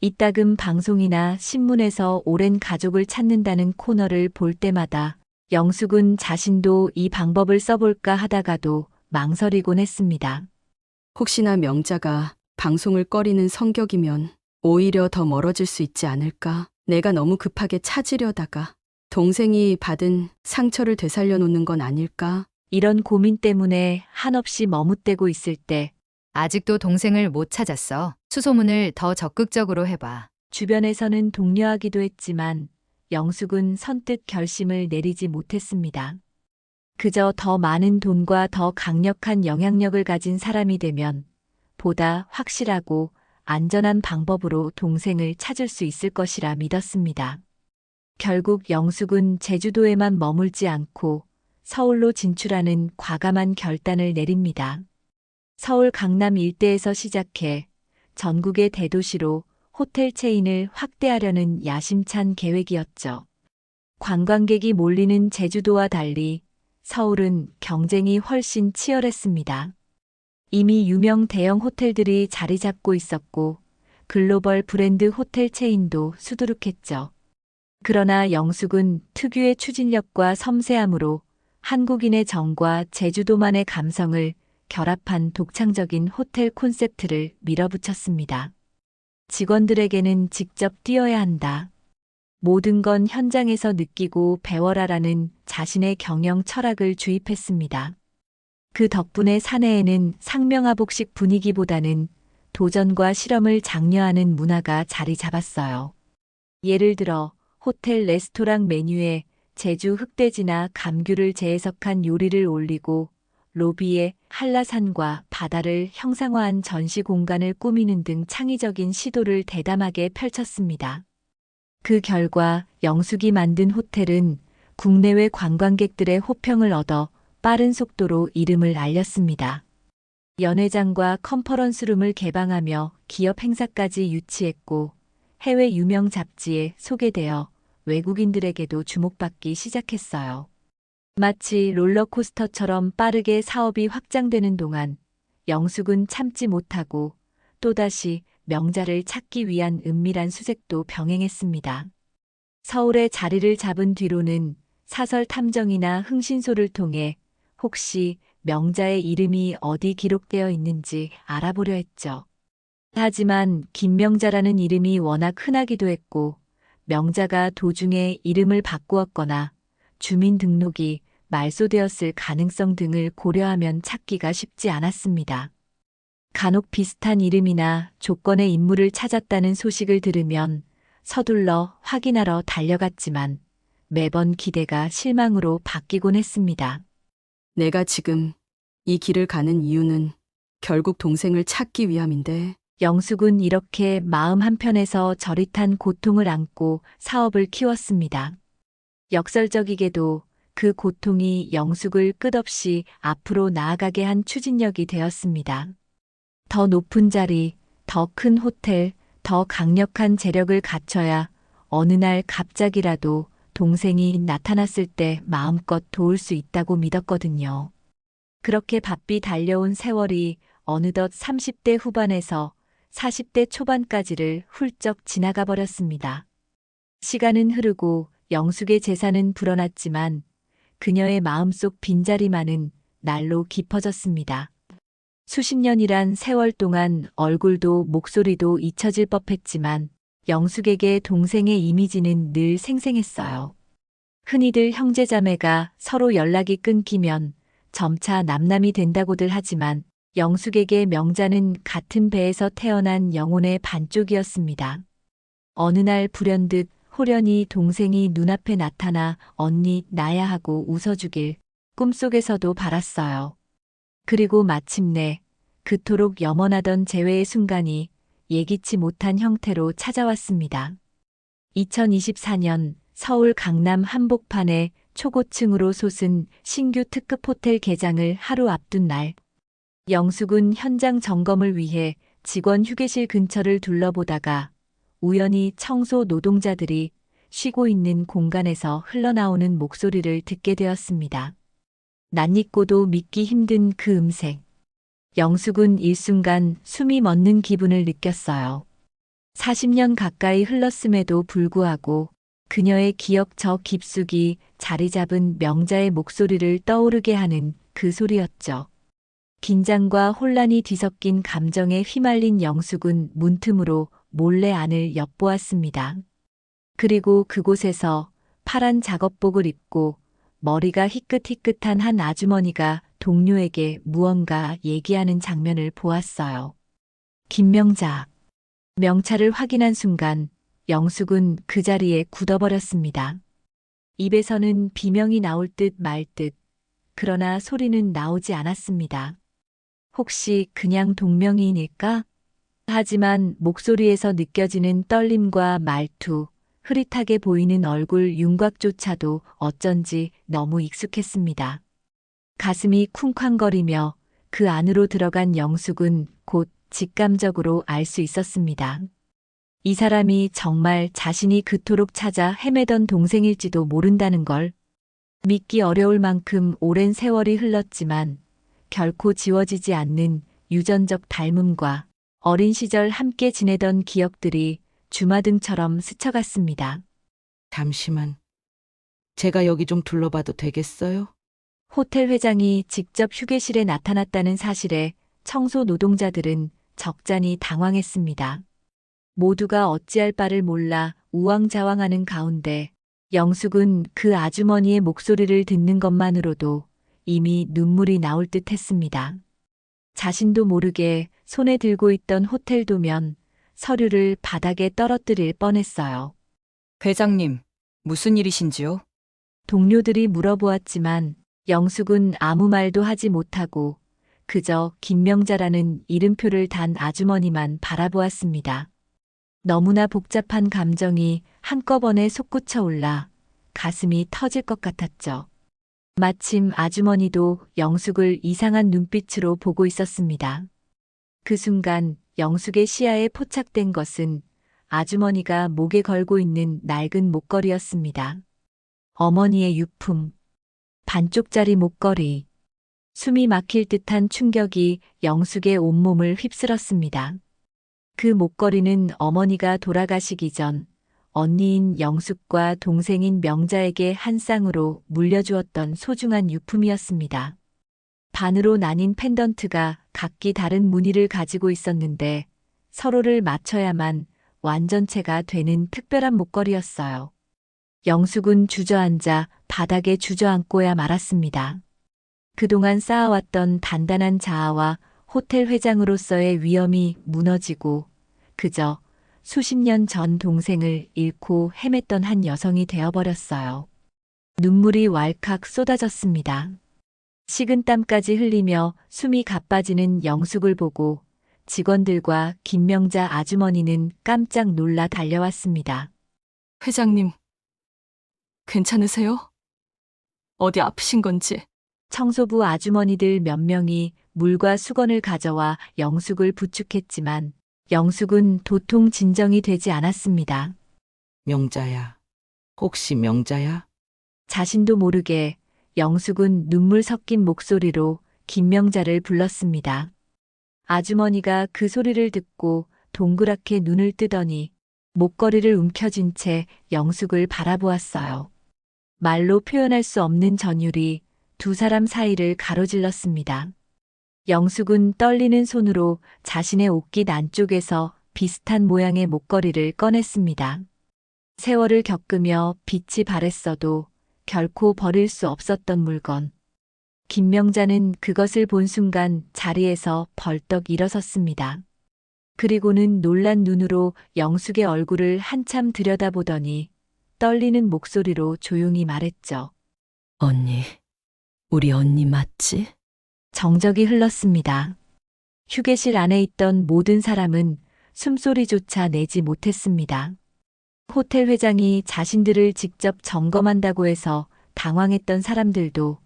이따금 방송이나 신문에서 오랜 가족을 찾는다는 코너를 볼 때마다 영숙은 자신도 이 방법을 써볼까 하다가도 망설이곤 했습니다. 혹시나 명자가 방송을 꺼리는 성격이면 오히려 더 멀어질 수 있지 않을까? 내가 너무 급하게 찾으려다가 동생이 받은 상처를 되살려 놓는 건 아닐까? 이런 고민 때문에 한없이 머뭇대고 있을 때 아직도 동생을 못 찾았어. 수소문을 더 적극적으로 해봐. 주변에서는 독려하기도 했지만 영숙은 선뜻 결심을 내리지 못했습니다. 그저 더 많은 돈과 더 강력한 영향력을 가진 사람이 되면 보다 확실하고 안전한 방법으로 동생을 찾을 수 있을 것이라 믿었습니다. 결국 영숙은 제주도에만 머물지 않고 서울로 진출하는 과감한 결단을 내립니다. 서울 강남 일대에서 시작해 전국의 대도시로 호텔 체인을 확대하려는 야심찬 계획이었죠. 관광객이 몰리는 제주도와 달리 서울은 경쟁이 훨씬 치열했습니다. 이미 유명 대형 호텔들이 자리 잡고 있었고 글로벌 브랜드 호텔 체인도 수두룩했죠. 그러나 영숙은 특유의 추진력과 섬세함으로 한국인의 정과 제주도만의 감성을 결합한 독창적인 호텔 콘셉트를 밀어붙였습니다. 직원들에게는 직접 뛰어야 한다. 모든 건 현장에서 느끼고 배워라라는 자신의 경영 철학을 주입했습니다. 그 덕분에 사내에는 상명하복식 분위기보다는 도전과 실험을 장려하는 문화가 자리 잡았어요. 예를 들어 호텔 레스토랑 메뉴에 제주 흑돼지나 감귤을 재해석한 요리를 올리고 로비에 한라산과 바다를 형상화한 전시 공간을 꾸미는 등 창의적인 시도를 대담하게 펼쳤습니다. 그 결과 영숙이 만든 호텔은 국내외 관광객들의 호평을 얻어 빠른 속도로 이름을 알렸습니다. 연회장과 컨퍼런스룸을 개방하며 기업 행사까지 유치했고 해외 유명 잡지에 소개되어 외국인들에게도 주목받기 시작했어요. 마치 롤러코스터처럼 빠르게 사업이 확장되는 동안 영숙은 참지 못하고 또다시 명자를 찾기 위한 은밀한 수색도 병행했습니다. 서울에 자리를 잡은 뒤로는 사설 탐정이나 흥신소를 통해 혹시 명자의 이름이 어디 기록되어 있는지 알아보려 했죠. 하지만 김명자라는 이름이 워낙 흔하기도 했고 명자가 도중에 이름을 바꾸었거나 주민등록이 말소되었을 가능성 등을 고려하면 찾기가 쉽지 않았습니다. 간혹 비슷한 이름이나 조건의 인물을 찾았다는 소식을 들으면 서둘러 확인하러 달려갔지만 매번 기대가 실망으로 바뀌곤 했습니다. 내가 지금 이 길을 가는 이유는 결국 동생을 찾기 위함인데 영숙은 이렇게 마음 한편에서 저릿한 고통을 안고 사업을 키웠습니다. 역설적이게도 그 고통이 영숙을 끝없이 앞으로 나아가게 한 추진력이 되었습니다. 더 높은 자리, 더 큰 호텔, 더 강력한 재력을 갖춰야 어느 날 갑자기라도 동생이 나타났을 때 마음껏 도울 수 있다고 믿었거든요. 그렇게 바삐 달려온 세월이 어느덧 30대 후반에서 40대 초반까지를 훌쩍 지나가 버렸습니다. 시간은 흐르고 영숙의 재산은 불어났지만 그녀의 마음속 빈자리만은 날로 깊어졌습니다. 수십 년이란 세월 동안 얼굴도 목소리도 잊혀질 법했지만 영숙에게 동생의 이미지는 늘 생생했어요. 흔히들 형제자매가 서로 연락이 끊기면 점차 남남이 된다고들 하지만 영숙에게 명자는 같은 배에서 태어난 영혼의 반쪽이었습니다. 어느 날 불현듯 호련히 동생이 눈앞에 나타나 언니 나야 하고 웃어주길 꿈속에서도 바랐어요. 그리고 마침내 그토록 염원하던 재회의 순간이 예기치 못한 형태로 찾아왔습니다. 2024년 서울 강남 한복판에 초고층으로 솟은 신규 특급 호텔 개장을 하루 앞둔 날, 영숙은 현장 점검을 위해 직원 휴게실 근처를 둘러보다가 우연히 청소 노동자들이 쉬고 있는 공간에서 흘러나오는 목소리를 듣게 되었습니다. 낯익고도 믿기 힘든 그 음색. 영숙은 일순간 숨이 멎는 기분을 느꼈어요. 40년 가까이 흘렀음에도 불구하고 그녀의 기억 저 깊숙이 자리 잡은 명자의 목소리를 떠오르게 하는 그 소리였죠. 긴장과 혼란이 뒤섞인 감정에 휘말린 영숙은 문틈으로 몰래 안을 엿보았습니다. 그리고 그곳에서 파란 작업복을 입고 머리가 희끗희끗한 한 아주머니가 동료에게 무언가 얘기하는 장면을 보았어요. 김명자. 명찰을 확인한 순간 영숙은 그 자리에 굳어버렸습니다. 입에서는 비명이 나올 듯 말 듯, 그러나 소리는 나오지 않았습니다. 혹시 그냥 동명이인일까? 하지만 목소리에서 느껴지는 떨림과 말투, 흐릿하게 보이는 얼굴 윤곽조차도 어쩐지 너무 익숙했습니다. 가슴이 쿵쾅거리며 그 안으로 들어간 영숙은 곧 직감적으로 알 수 있었습니다. 이 사람이 정말 자신이 그토록 찾아 헤매던 동생일지도 모른다는 걸. 믿기 어려울 만큼 오랜 세월이 흘렀지만 결코 지워지지 않는 유전적 닮음과 어린 시절 함께 지내던 기억들이 주마등처럼 스쳐갔습니다. 잠시만. 제가 여기 좀 둘러봐도 되겠어요? 호텔 회장이 직접 휴게실에 나타났다는 사실에 청소 노동자들은 적잖이 당황했습니다. 모두가 어찌할 바를 몰라 우왕좌왕하는 가운데 영숙은 그 아주머니의 목소리를 듣는 것만으로도 이미 눈물이 나올 듯 했습니다. 자신도 모르게 손에 들고 있던 호텔 도면, 서류를 바닥에 떨어뜨릴 뻔했어요. 회장님, 무슨 일이신지요? 동료들이 물어보았지만 영숙은 아무 말도 하지 못하고 그저 김명자라는 이름표를 단 아주머니만 바라보았습니다. 너무나 복잡한 감정이 한꺼번에 솟구쳐 올라 가슴이 터질 것 같았죠. 마침 아주머니도 영숙을 이상한 눈빛으로 보고 있었습니다. 그 순간 영숙의 시야에 포착된 것은 아주머니가 목에 걸고 있는 낡은 목걸이였습니다. 어머니의 유품, 반쪽짜리 목걸이. 숨이 막힐 듯한 충격이 영숙의 온몸을 휩쓸었습니다. 그 목걸이는 어머니가 돌아가시기 전 언니인 영숙과 동생인 명자에게 한 쌍으로 물려주었던 소중한 유품이었습니다. 반으로 나뉜 펜던트가 각기 다른 무늬를 가지고 있었는데 서로를 맞춰야만 완전체가 되는 특별한 목걸이였어요. 영숙은 주저앉아 바닥에 주저앉고야 말았습니다. 그동안 쌓아왔던 단단한 자아와 호텔 회장으로서의 위엄이 무너지고 그저 수십 년 전 동생을 잃고 헤맸던 한 여성이 되어버렸어요. 눈물이 왈칵 쏟아졌습니다. 식은땀까지 흘리며 숨이 가빠지는 영숙을 보고 직원들과 김명자 아주머니는 깜짝 놀라 달려왔습니다. 회장님, 괜찮으세요? 어디 아프신 건지. 청소부 아주머니들 몇 명이 물과 수건을 가져와 영숙을 부축했지만 영숙은 도통 진정이 되지 않았습니다. 명자야. 혹시 명자야? 자신도 모르게 영숙은 눈물 섞인 목소리로 김명자를 불렀습니다. 아주머니가 그 소리를 듣고 동그랗게 눈을 뜨더니 목걸이를 움켜쥔 채 영숙을 바라보았어요. 말로 표현할 수 없는 전율이 두 사람 사이를 가로질렀습니다. 영숙은 떨리는 손으로 자신의 옷깃 안쪽에서 비슷한 모양의 목걸이를 꺼냈습니다. 세월을 겪으며 빛이 발했어도 결코 버릴 수 없었던 물건. 김명자는 그것을 본 순간 자리에서 벌떡 일어섰습니다. 그리고는 놀란 눈으로 영숙의 얼굴을 한참 들여다보더니 떨리는 목소리로 조용히 말했죠. 언니, 우리 언니 맞지? 정적이 흘렀습니다. 휴게실 안에 있던 모든 사람은 숨소리조차 내지 못했습니다. 호텔 회장이 자신들을 직접 점검한다고 해서 당황했던 사람들도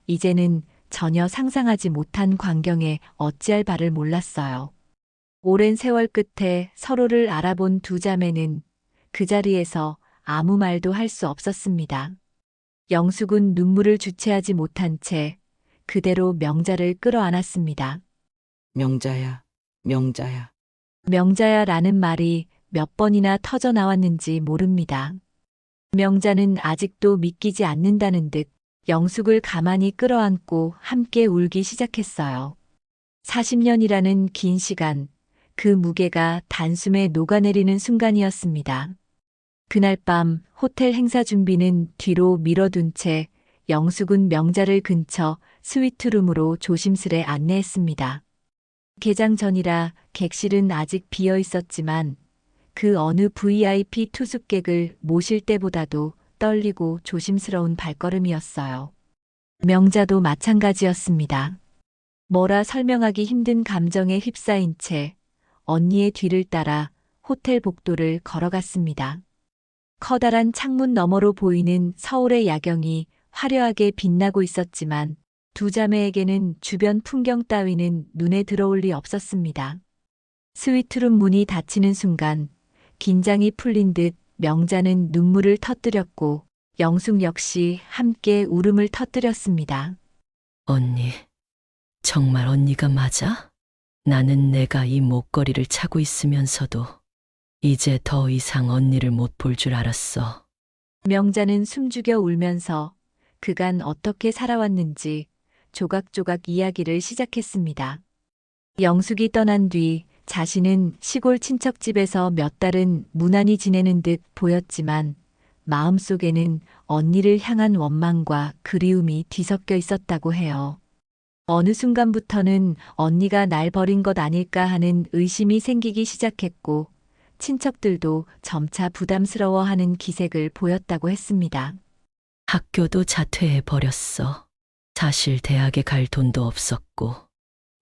이제는 전혀 상상하지 못한 광경에 어찌할 바를 몰랐어요. 오랜 세월 끝에 서로를 알아본 두 자매는 그 자리에서 아무 말도 할 수 없었습니다. 영숙은 눈물을 주체하지 못한 채 그대로 명자를 끌어안았습니다. 명자야, 명자야. 명자야라는 말이 몇 번이나 터져 나왔는지 모릅니다. 명자는 아직도 믿기지 않는다는 듯 영숙을 가만히 끌어안고 함께 울기 시작했어요. 40년이라는 긴 시간, 그 무게가 단숨에 녹아내리는 순간이었습니다. 그날 밤 호텔 행사 준비는 뒤로 미뤄둔 채 영숙은 명자를 근처 스위트룸으로 조심스레 안내했습니다. 개장 전이라 객실은 아직 비어 있었지만 그 어느 VIP 투숙객을 모실 때보다도 떨리고 조심스러운 발걸음이었어요. 명자도 마찬가지였습니다. 뭐라 설명하기 힘든 감정에 휩싸인 채 언니의 뒤를 따라 호텔 복도를 걸어갔습니다. 커다란 창문 너머로 보이는 서울의 야경이 화려하게 빛나고 있었지만 두 자매에게는 주변 풍경 따위는 눈에 들어올 리 없었습니다. 스위트룸 문이 닫히는 순간 긴장이 풀린 듯 명자는 눈물을 터뜨렸고 영숙 역시 함께 울음을 터뜨렸습니다. 언니, 정말 언니가 맞아? 나는 내가 이 목걸이를 차고 있으면서도 이제 더 이상 언니를 못 볼 줄 알았어. 명자는 숨죽여 울면서 그간 어떻게 살아왔는지 조각조각 이야기를 시작했습니다. 영숙이 떠난 뒤 자신은 시골 친척집에서 몇 달은 무난히 지내는 듯 보였지만 마음속에는 언니를 향한 원망과 그리움이 뒤섞여 있었다고 해요. 어느 순간부터는 언니가 날 버린 것 아닐까 하는 의심이 생기기 시작했고 친척들도 점차 부담스러워하는 기색을 보였다고 했습니다. 학교도 자퇴해 버렸어. 사실 대학에 갈 돈도 없었고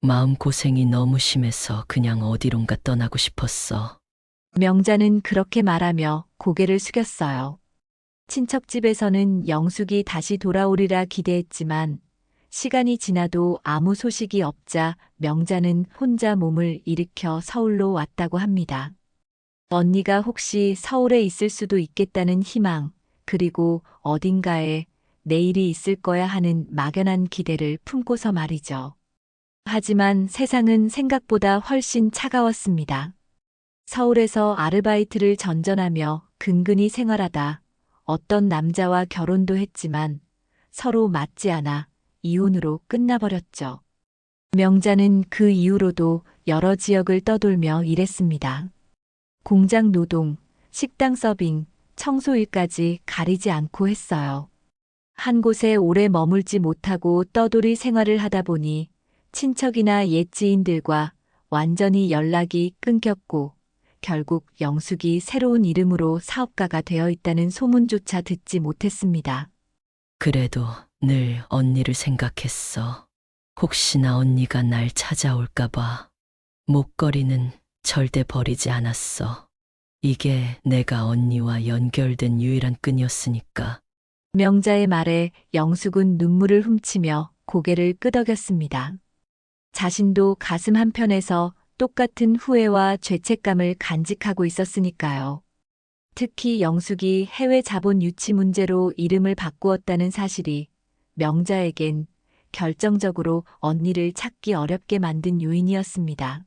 마음고생이 너무 심해서 그냥 어디론가 떠나고 싶었어. 명자는 그렇게 말하며 고개를 숙였어요. 친척집에서는 영숙이 다시 돌아오리라 기대했지만 시간이 지나도 아무 소식이 없자 명자는 혼자 몸을 일으켜 서울로 왔다고 합니다. 언니가 혹시 서울에 있을 수도 있겠다는 희망, 그리고 어딘가에 내일이 있을 거야 하는 막연한 기대를 품고서 말이죠. 하지만 세상은 생각보다 훨씬 차가웠습니다. 서울에서 아르바이트를 전전하며 근근히 생활하다 어떤 남자와 결혼도 했지만 서로 맞지 않아 이혼으로 끝나버렸죠. 명자는 그 이후로도 여러 지역을 떠돌며 일했습니다. 공장 노동, 식당 서빙, 청소일까지 가리지 않고 했어요. 한 곳에 오래 머물지 못하고 떠돌이 생활을 하다 보니 친척이나 옛 지인들과 완전히 연락이 끊겼고 결국 영숙이 새로운 이름으로 사업가가 되어 있다는 소문조차 듣지 못했습니다. 그래도 늘 언니를 생각했어. 혹시나 언니가 날 찾아올까봐. 목걸이는 절대 버리지 않았어. 이게 내가 언니와 연결된 유일한 끈이었으니까. 명자의 말에 영숙은 눈물을 훔치며 고개를 끄덕였습니다. 자신도 가슴 한편에서 똑같은 후회와 죄책감을 간직하고 있었으니까요. 특히 영숙이 해외 자본 유치 문제로 이름을 바꾸었다는 사실이 명자에겐 결정적으로 언니를 찾기 어렵게 만든 요인이었습니다.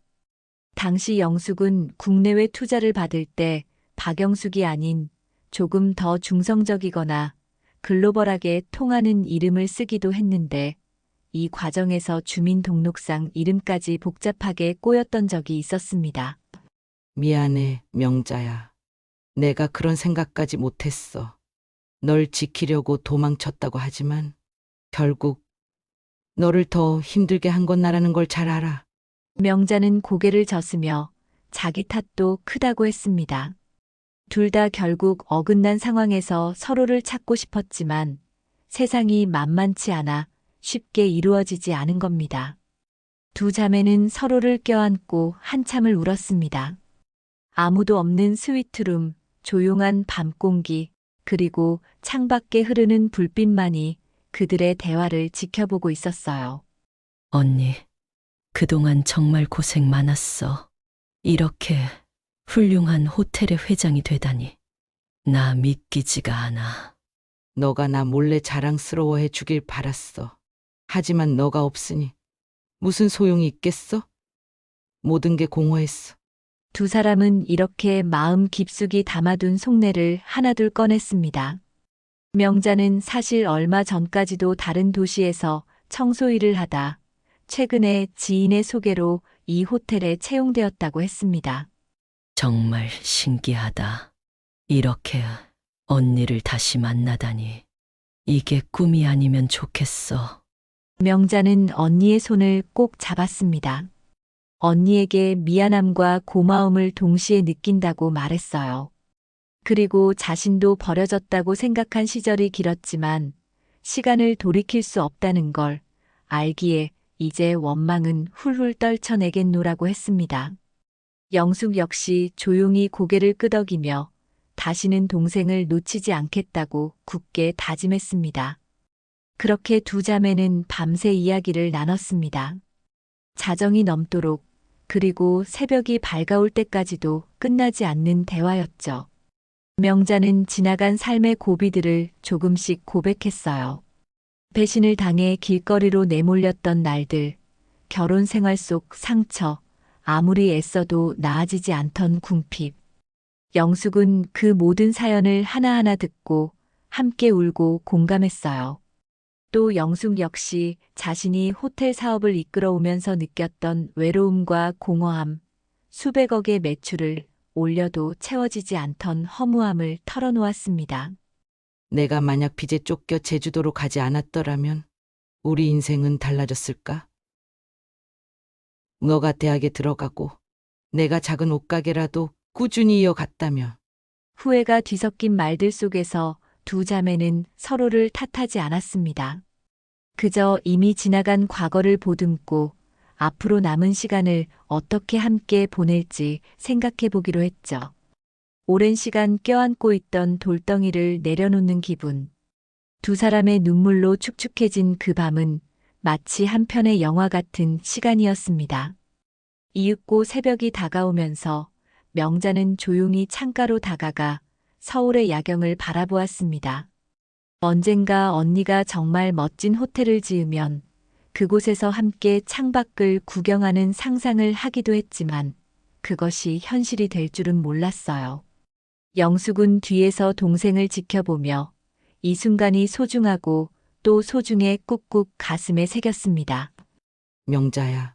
당시 영숙은 국내외 투자를 받을 때 박영숙이 아닌 조금 더 중성적이거나 글로벌하게 통하는 이름을 쓰기도 했는데 이 과정에서 주민등록상 이름까지 복잡하게 꼬였던 적이 있었습니다. 미안해, 명자야. 내가 그런 생각까지 못했어. 널 지키려고 도망쳤다고 하지만 결국 너를 더 힘들게 한 건 나라는 걸 잘 알아. 명자는 고개를 젓으며 자기 탓도 크다고 했습니다. 둘 다 결국 어긋난 상황에서 서로를 찾고 싶었지만 세상이 만만치 않아 쉽게 이루어지지 않은 겁니다. 두 자매는 서로를 껴안고 한참을 울었습니다. 아무도 없는 스위트룸, 조용한 밤 공기, 그리고 창밖에 흐르는 불빛만이 그들의 대화를 지켜보고 있었어요. 언니, 그동안 정말 고생 많았어. 이렇게 훌륭한 호텔의 회장이 되다니. 나 믿기지가 않아. 너가 나 몰래 자랑스러워해 주길 바랐어. 하지만 너가 없으니 무슨 소용이 있겠어? 모든 게 공허했어. 두 사람은 이렇게 마음 깊숙이 담아둔 속내를 하나둘 꺼냈습니다. 명자는 사실 얼마 전까지도 다른 도시에서 청소 일을 하다 최근에 지인의 소개로 이 호텔에 채용되었다고 했습니다. 정말 신기하다. 이렇게 언니를 다시 만나다니. 이게 꿈이 아니면 좋겠어. 명자는 언니의 손을 꼭 잡았습니다. 언니에게 미안함과 고마움을 동시에 느낀다고 말했어요. 그리고 자신도 버려졌다고 생각한 시절이 길었지만 시간을 돌이킬 수 없다는 걸 알기에 이제 원망은 훌훌 떨쳐내겠노라고 했습니다. 영숙 역시 조용히 고개를 끄덕이며 다시는 동생을 놓치지 않겠다고 굳게 다짐했습니다. 그렇게 두 자매는 밤새 이야기를 나눴습니다. 자정이 넘도록 그리고 새벽이 밝아올 때까지도 끝나지 않는 대화였죠. 명자는 지나간 삶의 고비들을 조금씩 고백했어요. 배신을 당해 길거리로 내몰렸던 날들, 결혼 생활 속 상처, 아무리 애써도 나아지지 않던 궁핍. 영숙은 그 모든 사연을 하나하나 듣고 함께 울고 공감했어요. 또 영숙 역시 자신이 호텔 사업을 이끌어오면서 느꼈던 외로움과 공허함, 수백억의 매출을 올려도 채워지지 않던 허무함을 털어놓았습니다. 내가 만약 빚에 쫓겨 제주도로 가지 않았더라면 우리 인생은 달라졌을까? 너가 대학에 들어가고 내가 작은 옷가게라도 꾸준히 이어갔다면. 후회가 뒤섞인 말들 속에서 두 자매는 서로를 탓하지 않았습니다. 그저 이미 지나간 과거를 보듬고 앞으로 남은 시간을 어떻게 함께 보낼지 생각해 보기로 했죠. 오랜 시간 껴안고 있던 돌덩이를 내려놓는 기분. 두 사람의 눈물로 축축해진 그 밤은 마치 한 편의 영화 같은 시간이었습니다. 이윽고 새벽이 다가오면서 명자는 조용히 창가로 다가가 서울의 야경을 바라보았습니다. 언젠가 언니가 정말 멋진 호텔을 지으면 그곳에서 함께 창밖을 구경하는 상상을 하기도 했지만 그것이 현실이 될 줄은 몰랐어요. 영숙은 뒤에서 동생을 지켜보며 이 순간이 소중하고 또 소중해 꾹꾹 가슴에 새겼습니다. 명자야.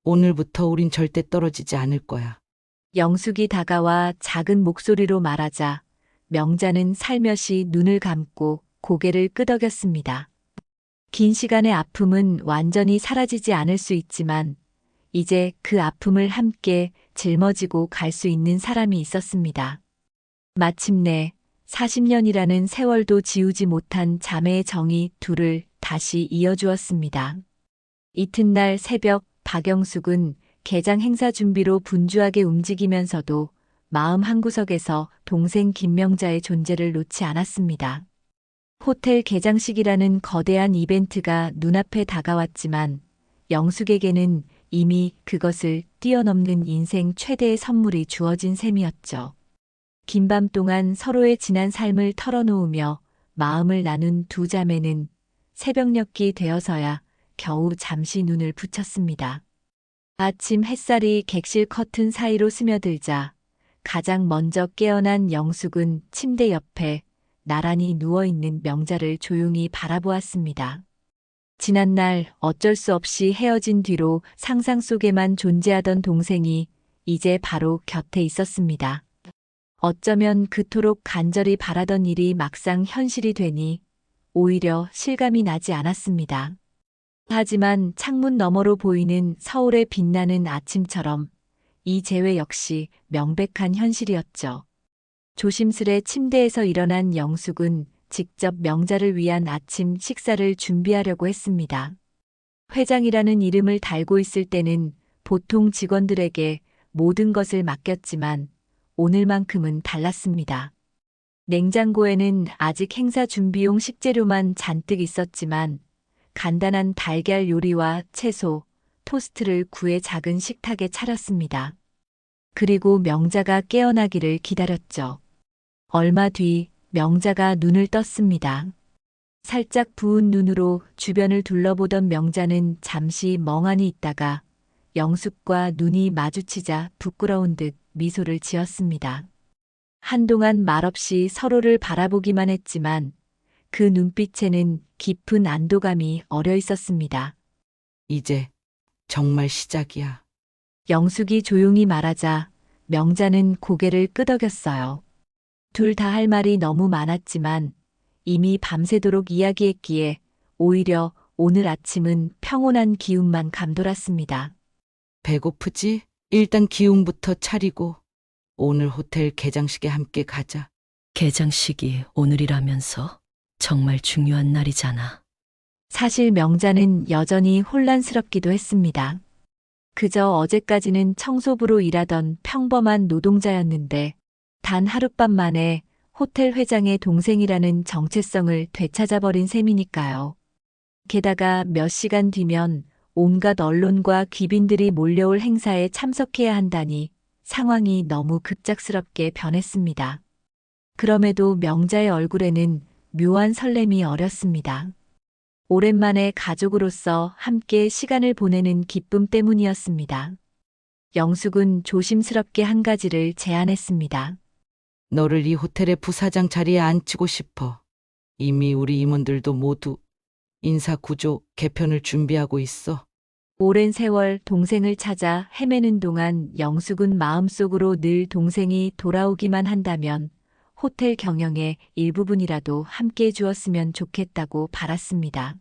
오늘부터 우린 절대 떨어지지 않을 거야. 영숙이 다가와 작은 목소리로 말하자 명자는 살며시 눈을 감고 고개를 끄덕였습니다. 긴 시간의 아픔은 완전히 사라지지 않을 수 있지만 이제 그 아픔을 함께 짊어지고 갈 수 있는 사람이 있었습니다. 마침내 40년이라는 세월도 지우지 못한 자매의 정이 둘을 다시 이어주었습니다. 이튿날 새벽 박영숙은 개장 행사 준비로 분주하게 움직이면서도 마음 한구석에서 동생 김명자의 존재를 놓지 않았습니다. 호텔 개장식이라는 거대한 이벤트가 눈앞에 다가왔지만 영숙에게는 이미 그것을 뛰어넘는 인생 최대의 선물이 주어진 셈이었죠. 긴 밤 동안 서로의 지난 삶을 털어놓으며 마음을 나눈 두 자매는 새벽녘이 되어서야 겨우 잠시 눈을 붙였습니다. 아침 햇살이 객실 커튼 사이로 스며들자 가장 먼저 깨어난 영숙은 침대 옆에 나란히 누워있는 명자를 조용히 바라보았습니다. 지난날 어쩔 수 없이 헤어진 뒤로 상상 속에만 존재하던 동생이 이제 바로 곁에 있었습니다. 어쩌면 그토록 간절히 바라던 일이 막상 현실이 되니 오히려 실감이 나지 않았습니다. 하지만 창문 너머로 보이는 서울의 빛나는 아침처럼 이 재회 역시 명백한 현실이었죠. 조심스레 침대에서 일어난 영숙은 직접 명자를 위한 아침 식사를 준비하려고 했습니다. 회장이라는 이름을 달고 있을 때는 보통 직원들에게 모든 것을 맡겼지만 오늘만큼은 달랐습니다. 냉장고에는 아직 행사 준비용 식재료만 잔뜩 있었지만 간단한 달걀 요리와 채소, 토스트를 구의 작은 식탁에 차렸습니다. 그리고 명자가 깨어나기를 기다렸죠. 얼마 뒤 명자가 눈을 떴습니다. 살짝 부은 눈으로 주변을 둘러보던 명자는 잠시 멍하니 있다가 영숙과 눈이 마주치자 부끄러운 듯 미소를 지었습니다. 한동안 말없이 서로를 바라보기만 했지만 그 눈빛에는 깊은 안도감이 어려 있었습니다. 이제 정말 시작이야. 영숙이 조용히 말하자 명자는 고개를 끄덕였어요. 둘 다 할 말이 너무 많았지만 이미 밤새도록 이야기했기에 오히려 오늘 아침은 평온한 기운만 감돌았습니다. 배고프지? 일단 기운부터 차리고 오늘 호텔 개장식에 함께 가자. 개장식이 오늘이라면서 정말 중요한 날이잖아. 사실 명자는 여전히 혼란스럽기도 했습니다. 그저 어제까지는 청소부로 일하던 평범한 노동자였는데 단 하룻밤 만에 호텔 회장의 동생이라는 정체성을 되찾아버린 셈이니까요. 게다가 몇 시간 뒤면 온갖 언론과 귀빈들이 몰려올 행사에 참석해야 한다니 상황이 너무 급작스럽게 변했습니다. 그럼에도 명자의 얼굴에는 묘한 설렘이 어렸습니다. 오랜만에 가족으로서 함께 시간을 보내는 기쁨 때문이었습니다. 영숙은 조심스럽게 한 가지를 제안했습니다. 너를 이 호텔의 부사장 자리에 앉히고 싶어. 이미 우리 임원들도 모두 인사구조 개편을 준비하고 있어. 오랜 세월 동생을 찾아 헤매는 동안 영숙은 마음속으로 늘 동생이 돌아오기만 한다면 호텔 경영의 일부분이라도 함께 해주었으면 좋겠다고 바랐습니다.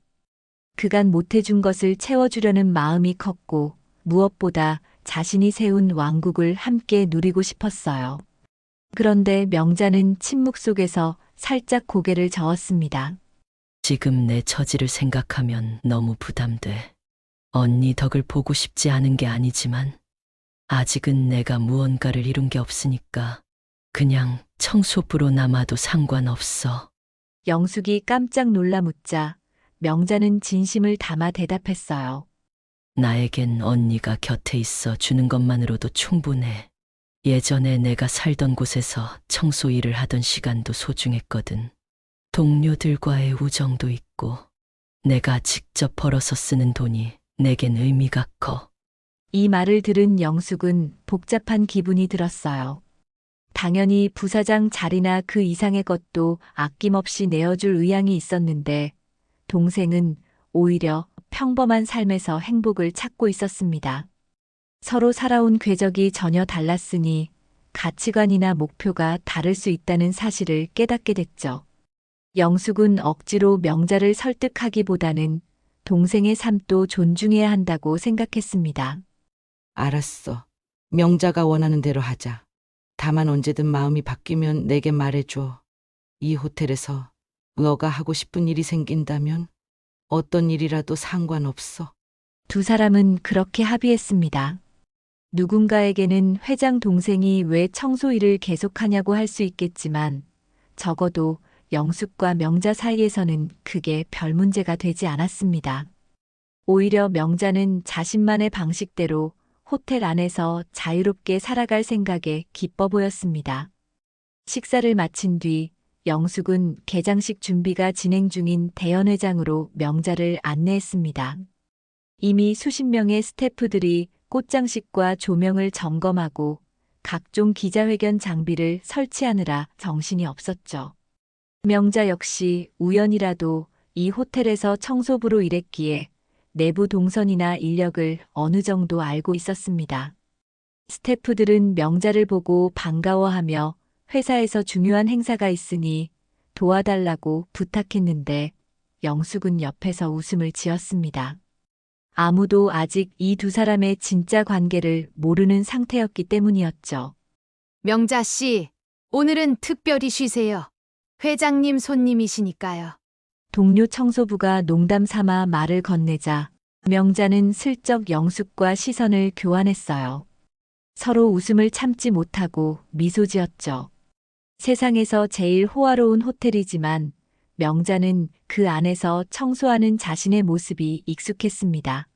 그간 못해준 것을 채워주려는 마음이 컸고 무엇보다 자신이 세운 왕국을 함께 누리고 싶었어요. 그런데 명자는 침묵 속에서 살짝 고개를 저었습니다. 지금 내 처지를 생각하면 너무 부담돼. 언니 덕을 보고 싶지 않은 게 아니지만 아직은 내가 무언가를 이룬 게 없으니까 그냥 청소부로 남아도 상관없어. 영숙이 깜짝 놀라 묻자 명자는 진심을 담아 대답했어요. 나에겐 언니가 곁에 있어 주는 것만으로도 충분해. 예전에 내가 살던 곳에서 청소 일을 하던 시간도 소중했거든. 동료들과의 우정도 있고 내가 직접 벌어서 쓰는 돈이 내겐 의미가 커. 이 말을 들은 영숙은 복잡한 기분이 들었어요. 당연히 부사장 자리나 그 이상의 것도 아낌없이 내어줄 의향이 있었는데 동생은 오히려 평범한 삶에서 행복을 찾고 있었습니다. 서로 살아온 궤적이 전혀 달랐으니 가치관이나 목표가 다를 수 있다는 사실을 깨닫게 됐죠. 영숙은 억지로 명자를 설득하기보다는 동생의 삶도 존중해야 한다고 생각했습니다. 알았어. 명자가 원하는 대로 하자. 다만 언제든 마음이 바뀌면 내게 말해줘. 이 호텔에서 너가 하고 싶은 일이 생긴다면 어떤 일이라도 상관없어. 두 사람은 그렇게 합의했습니다. 누군가에게는 회장 동생이 왜 청소 일을 계속하냐고 할 수 있겠지만 적어도 영숙과 명자 사이에서는 그게 별 문제가 되지 않았습니다. 오히려 명자는 자신만의 방식대로 호텔 안에서 자유롭게 살아갈 생각에 기뻐 보였습니다. 식사를 마친 뒤 영숙은 개장식 준비가 진행 중인 대연회장으로 명자를 안내했습니다. 이미 수십 명의 스태프들이 꽃장식과 조명을 점검하고 각종 기자회견 장비를 설치하느라 정신이 없었죠. 명자 역시 우연이라도 이 호텔에서 청소부로 일했기에 내부 동선이나 인력을 어느 정도 알고 있었습니다. 스태프들은 명자를 보고 반가워하며 회사에서 중요한 행사가 있으니 도와달라고 부탁했는데 영숙은 옆에서 웃음을 지었습니다. 아무도 아직 이 두 사람의 진짜 관계를 모르는 상태였기 때문이었죠. 명자 씨, 오늘은 특별히 쉬세요. 회장님 손님이시니까요. 동료 청소부가 농담 삼아 말을 건네자 명자는 슬쩍 영숙과 시선을 교환했어요. 서로 웃음을 참지 못하고 미소 지었죠. 세상에서 제일 호화로운 호텔이지만 명자는 그 안에서 청소하는 자신의 모습이 익숙했습니다.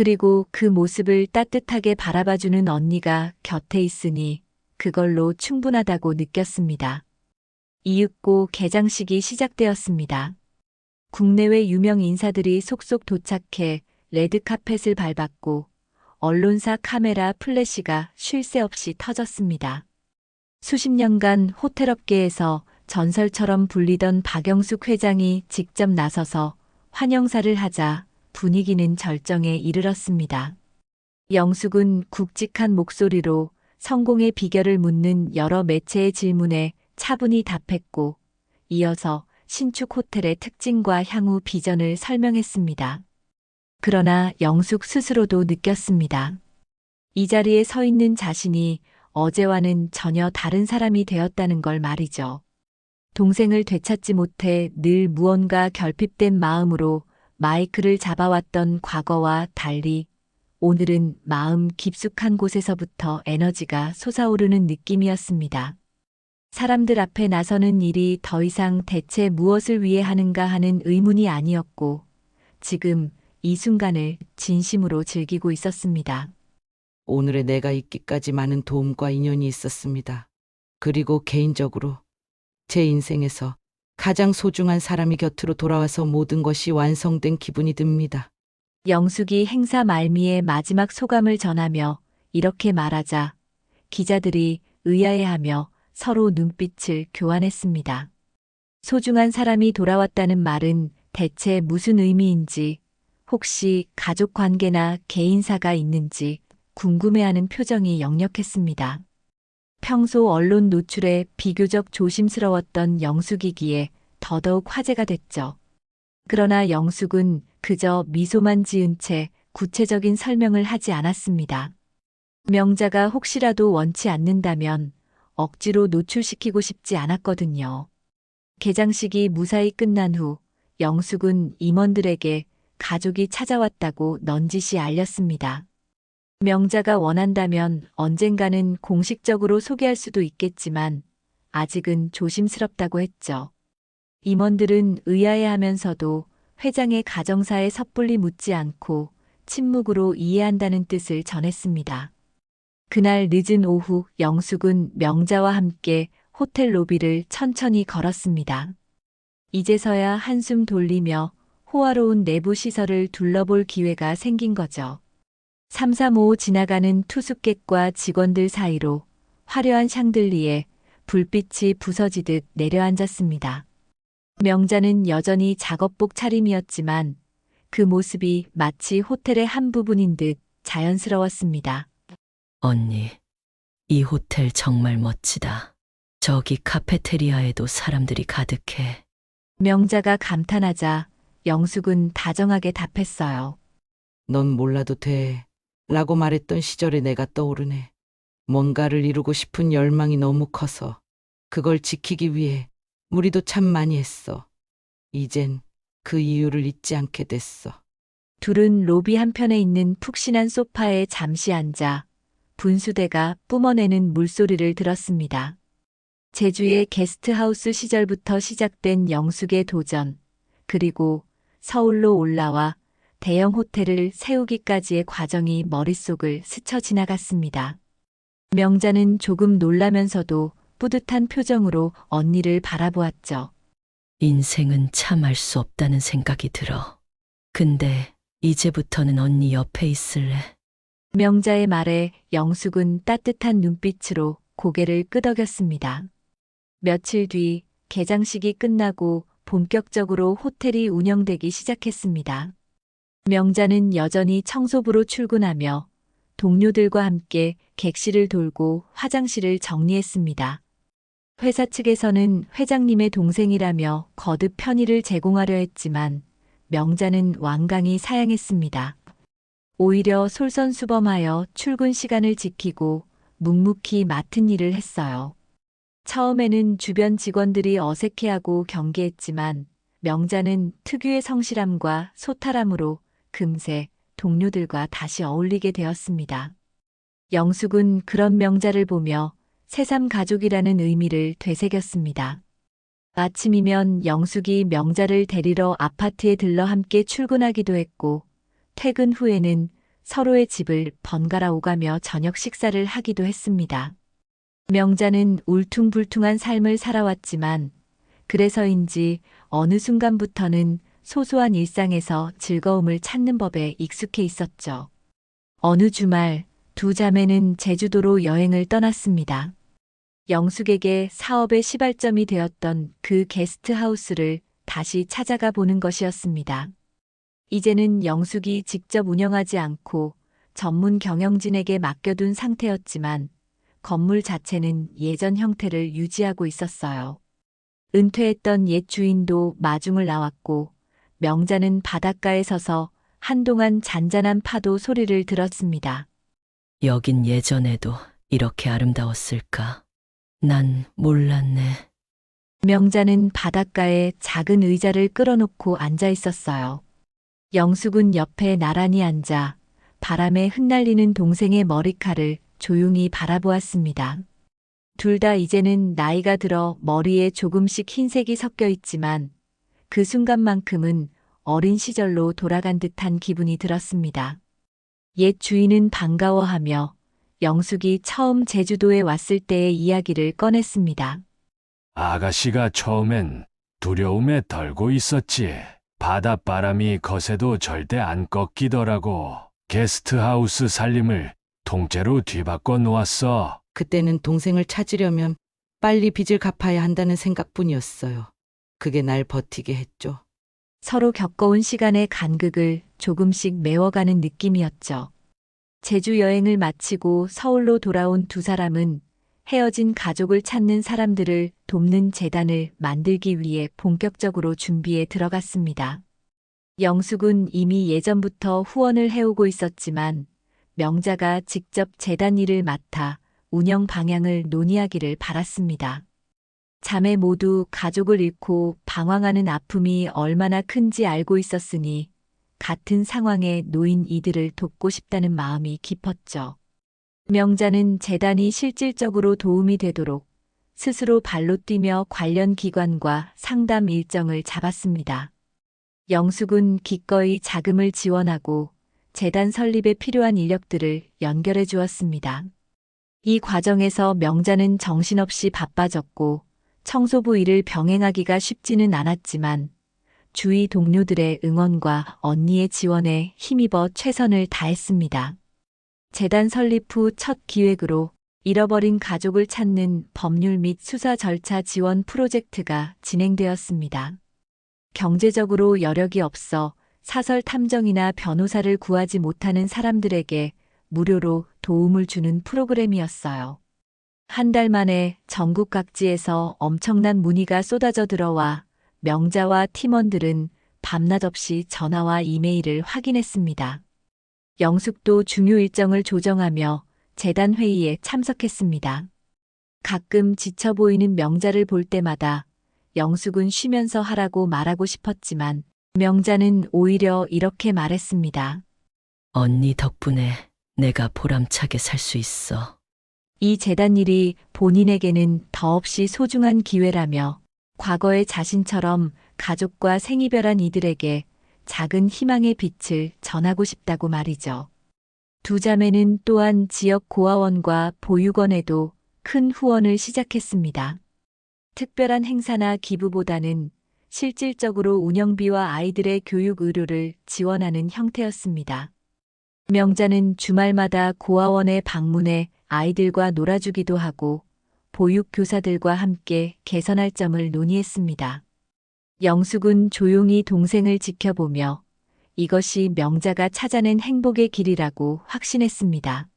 그리고 그 모습을 따뜻하게 바라봐주는 언니가 곁에 있으니 그걸로 충분하다고 느꼈습니다. 이윽고 개장식이 시작되었습니다. 국내외 유명 인사들이 속속 도착해 레드카펫을 밟았고 언론사 카메라 플래시가 쉴 새 없이 터졌습니다. 수십 년간 호텔업계에서 전설처럼 불리던 박영숙 회장이 직접 나서서 환영사를 하자 분위기는 절정에 이르렀습니다. 영숙은 굵직한 목소리로 성공의 비결을 묻는 여러 매체의 질문에 차분히 답했고, 이어서 신축 호텔의 특징과 향후 비전을 설명했습니다. 그러나 영숙 스스로도 느꼈습니다. 이 자리에 서 있는 자신이 어제와는 전혀 다른 사람이 되었다는 걸 말이죠. 동생을 되찾지 못해 늘 무언가 결핍된 마음으로 마이크를 잡아왔던 과거와 달리 오늘은 마음 깊숙한 곳에서부터 에너지가 솟아오르는 느낌이었습니다. 사람들 앞에 나서는 일이 더 이상 대체 무엇을 위해 하는가 하는 의문이 아니었고, 지금 이 순간을 진심으로 즐기고 있었습니다. 오늘의 내가 있기까지 많은 도움과 인연이 있었습니다. 그리고 개인적으로 제 인생에서 가장 소중한 사람이 곁으로 돌아와서 모든 것이 완성된 기분이 듭니다. 영숙이 행사 말미에 마지막 소감을 전하며 이렇게 말하자 기자들이 의아해하며 서로 눈빛을 교환했습니다. 소중한 사람이 돌아왔다는 말은 대체 무슨 의미인지, 혹시 가족 관계나 개인사가 있는지 궁금해하는 표정이 역력했습니다. 평소 언론 노출에 비교적 조심스러웠던 영숙이기에 더더욱 화제가 됐죠. 그러나 영숙은 그저 미소만 지은 채 구체적인 설명을 하지 않았습니다. 명자가 혹시라도 원치 않는다면 억지로 노출시키고 싶지 않았거든요. 개장식이 무사히 끝난 후 영숙은 임원들에게 가족이 찾아왔다고 넌지시 알렸습니다. 명자가 원한다면 언젠가는 공식적으로 소개할 수도 있겠지만 아직은 조심스럽다고 했죠. 임원들은 의아해하면서도 회장의 가정사에 섣불리 묻지 않고 침묵으로 이해한다는 뜻을 전했습니다. 그날 늦은 오후 영숙은 명자와 함께 호텔 로비를 천천히 걸었습니다. 이제서야 한숨 돌리며 호화로운 내부 시설을 둘러볼 기회가 생긴 거죠. 335 지나가는 투숙객과 직원들 사이로 화려한 샹들리에 불빛이 부서지듯 내려앉았습니다. 명자는 여전히 작업복 차림이었지만 그 모습이 마치 호텔의 한 부분인 듯 자연스러웠습니다. 언니, 이 호텔 정말 멋지다. 저기 카페테리아에도 사람들이 가득해. 명자가 감탄하자 영숙은 다정하게 답했어요. 넌 몰라도 돼 라고 말했던 시절의 내가 떠오르네. 뭔가를 이루고 싶은 열망이 너무 커서 그걸 지키기 위해 무리도 참 많이 했어. 이젠 그 이유를 잊지 않게 됐어. 둘은 로비 한편에 있는 푹신한 소파에 잠시 앉아 분수대가 뿜어내는 물소리를 들었습니다. 제주의 게스트하우스 시절부터 시작된 영숙의 도전, 그리고 서울로 올라와 대형 호텔을 세우기까지의 과정이 머릿속을 스쳐 지나갔습니다. 명자는 조금 놀라면서도 뿌듯한 표정으로 언니를 바라보았죠. 인생은 참 알 수 없다는 생각이 들어. 근데 이제부터는 언니 옆에 있을래. 명자의 말에 영숙은 따뜻한 눈빛으로 고개를 끄덕였습니다. 며칠 뒤 개장식이 끝나고 본격적으로 호텔이 운영되기 시작했습니다. 명자는 여전히 청소부로 출근하며 동료들과 함께 객실을 돌고 화장실을 정리했습니다. 회사 측에서는 회장님의 동생이라며 거듭 편의를 제공하려 했지만 명자는 완강히 사양했습니다. 오히려 솔선수범하여 출근 시간을 지키고 묵묵히 맡은 일을 했어요. 처음에는 주변 직원들이 어색해하고 경계했지만 명자는 특유의 성실함과 소탈함으로 금세 동료들과 다시 어울리게 되었습니다. 영숙은 그런 명자를 보며 새삼 가족이라는 의미를 되새겼습니다. 아침이면 영숙이 명자를 데리러 아파트에 들러 함께 출근하기도 했고 퇴근 후에는 서로의 집을 번갈아 오가며 저녁 식사를 하기도 했습니다. 명자는 울퉁불퉁한 삶을 살아왔지만 그래서인지 어느 순간부터는 소소한 일상에서 즐거움을 찾는 법에 익숙해 있었죠. 어느 주말 두 자매는 제주도로 여행을 떠났습니다. 영숙에게 사업의 시발점이 되었던 그 게스트하우스를 다시 찾아가 보는 것이었습니다. 이제는 영숙이 직접 운영하지 않고 전문 경영진에게 맡겨둔 상태였지만 건물 자체는 예전 형태를 유지하고 있었어요. 은퇴했던 옛 주인도 마중을 나왔고 명자는 바닷가에 서서 한동안 잔잔한 파도 소리를 들었습니다. 여긴 예전에도 이렇게 아름다웠을까? 난 몰랐네. 명자는 바닷가에 작은 의자를 끌어놓고 앉아 있었어요. 영숙은 옆에 나란히 앉아 바람에 흩날리는 동생의 머리칼을 조용히 바라보았습니다. 둘 다 이제는 나이가 들어 머리에 조금씩 흰색이 섞여 있지만 그 순간만큼은 어린 시절로 돌아간 듯한 기분이 들었습니다. 옛 주인은 반가워하며 영숙이 처음 제주도에 왔을 때의 이야기를 꺼냈습니다. 아가씨가 처음엔 두려움에 떨고 있었지. 바닷바람이 거세도 절대 안 꺾이더라고. 게스트하우스 살림을 통째로 뒤바꿔 놓았어. 그때는 동생을 찾으려면 빨리 빚을 갚아야 한다는 생각뿐이었어요. 그게 날 버티게 했죠. 서로 겪어온 시간의 간극을 조금씩 메워가는 느낌이었죠. 제주 여행을 마치고 서울로 돌아온 두 사람은 헤어진 가족을 찾는 사람들을 돕는 재단을 만들기 위해 본격적으로 준비에 들어갔습니다. 영숙은 이미 예전부터 후원을 해오고 있었지만 명자가 직접 재단 일을 맡아 운영 방향을 논의하기를 바랐습니다. 자매 모두 가족을 잃고 방황하는 아픔이 얼마나 큰지 알고 있었으니 같은 상황에 놓인 이들을 돕고 싶다는 마음이 깊었죠. 명자는 재단이 실질적으로 도움이 되도록 스스로 발로 뛰며 관련 기관과 상담 일정을 잡았습니다. 영숙은 기꺼이 자금을 지원하고 재단 설립에 필요한 인력들을 연결해 주었습니다. 이 과정에서 명자는 정신없이 바빠졌고 청소부 일을 병행하기가 쉽지는 않았지만 주위 동료들의 응원과 언니의 지원에 힘입어 최선을 다했습니다. 재단 설립 후 첫 기획으로 잃어버린 가족을 찾는 법률 및 수사 절차 지원 프로젝트가 진행되었습니다. 경제적으로 여력이 없어 사설 탐정이나 변호사를 구하지 못하는 사람들에게 무료로 도움을 주는 프로그램이었어요. 한 달 만에 전국 각지에서 엄청난 문의가 쏟아져 들어와 명자와 팀원들은 밤낮 없이 전화와 이메일을 확인했습니다. 영숙도 중요 일정을 조정하며 재단 회의에 참석했습니다. 가끔 지쳐 보이는 명자를 볼 때마다 영숙은 쉬면서 하라고 말하고 싶었지만 명자는 오히려 이렇게 말했습니다. 언니 덕분에 내가 보람차게 살 수 있어. 이 재단 일이 본인에게는 더없이 소중한 기회라며 과거의 자신처럼 가족과 생이별한 이들에게 작은 희망의 빛을 전하고 싶다고 말이죠. 두 자매는 또한 지역 고아원과 보육원에도 큰 후원을 시작했습니다. 특별한 행사나 기부보다는 실질적으로 운영비와 아이들의 교육 의료를 지원하는 형태였습니다. 명자는 주말마다 고아원에 방문해 아이들과 놀아주기도 하고 보육교사들과 함께 개선할 점을 논의했습니다. 영숙은 조용히 동생을 지켜보며 이것이 명자가 찾아낸 행복의 길이라고 확신했습니다.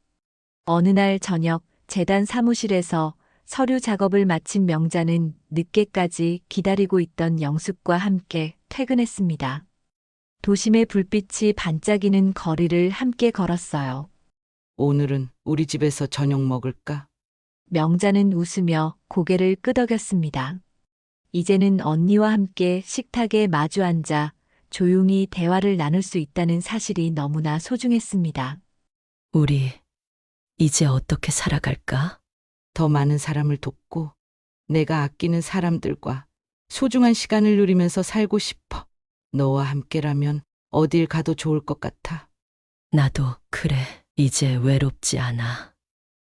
어느 날 저녁 재단 사무실에서 서류 작업을 마친 명자는 늦게까지 기다리고 있던 영숙과 함께 퇴근했습니다. 도심의 불빛이 반짝이는 거리를 함께 걸었어요. 오늘은 우리 집에서 저녁 먹을까? 명자는 웃으며 고개를 끄덕였습니다. 이제는 언니와 함께 식탁에 마주 앉아 조용히 대화를 나눌 수 있다는 사실이 너무나 소중했습니다. 우리 이제 어떻게 살아갈까? 더 많은 사람을 돕고 내가 아끼는 사람들과 소중한 시간을 누리면서 살고 싶어. 너와 함께라면 어딜 가도 좋을 것 같아. 나도 그래. 이제 외롭지 않아.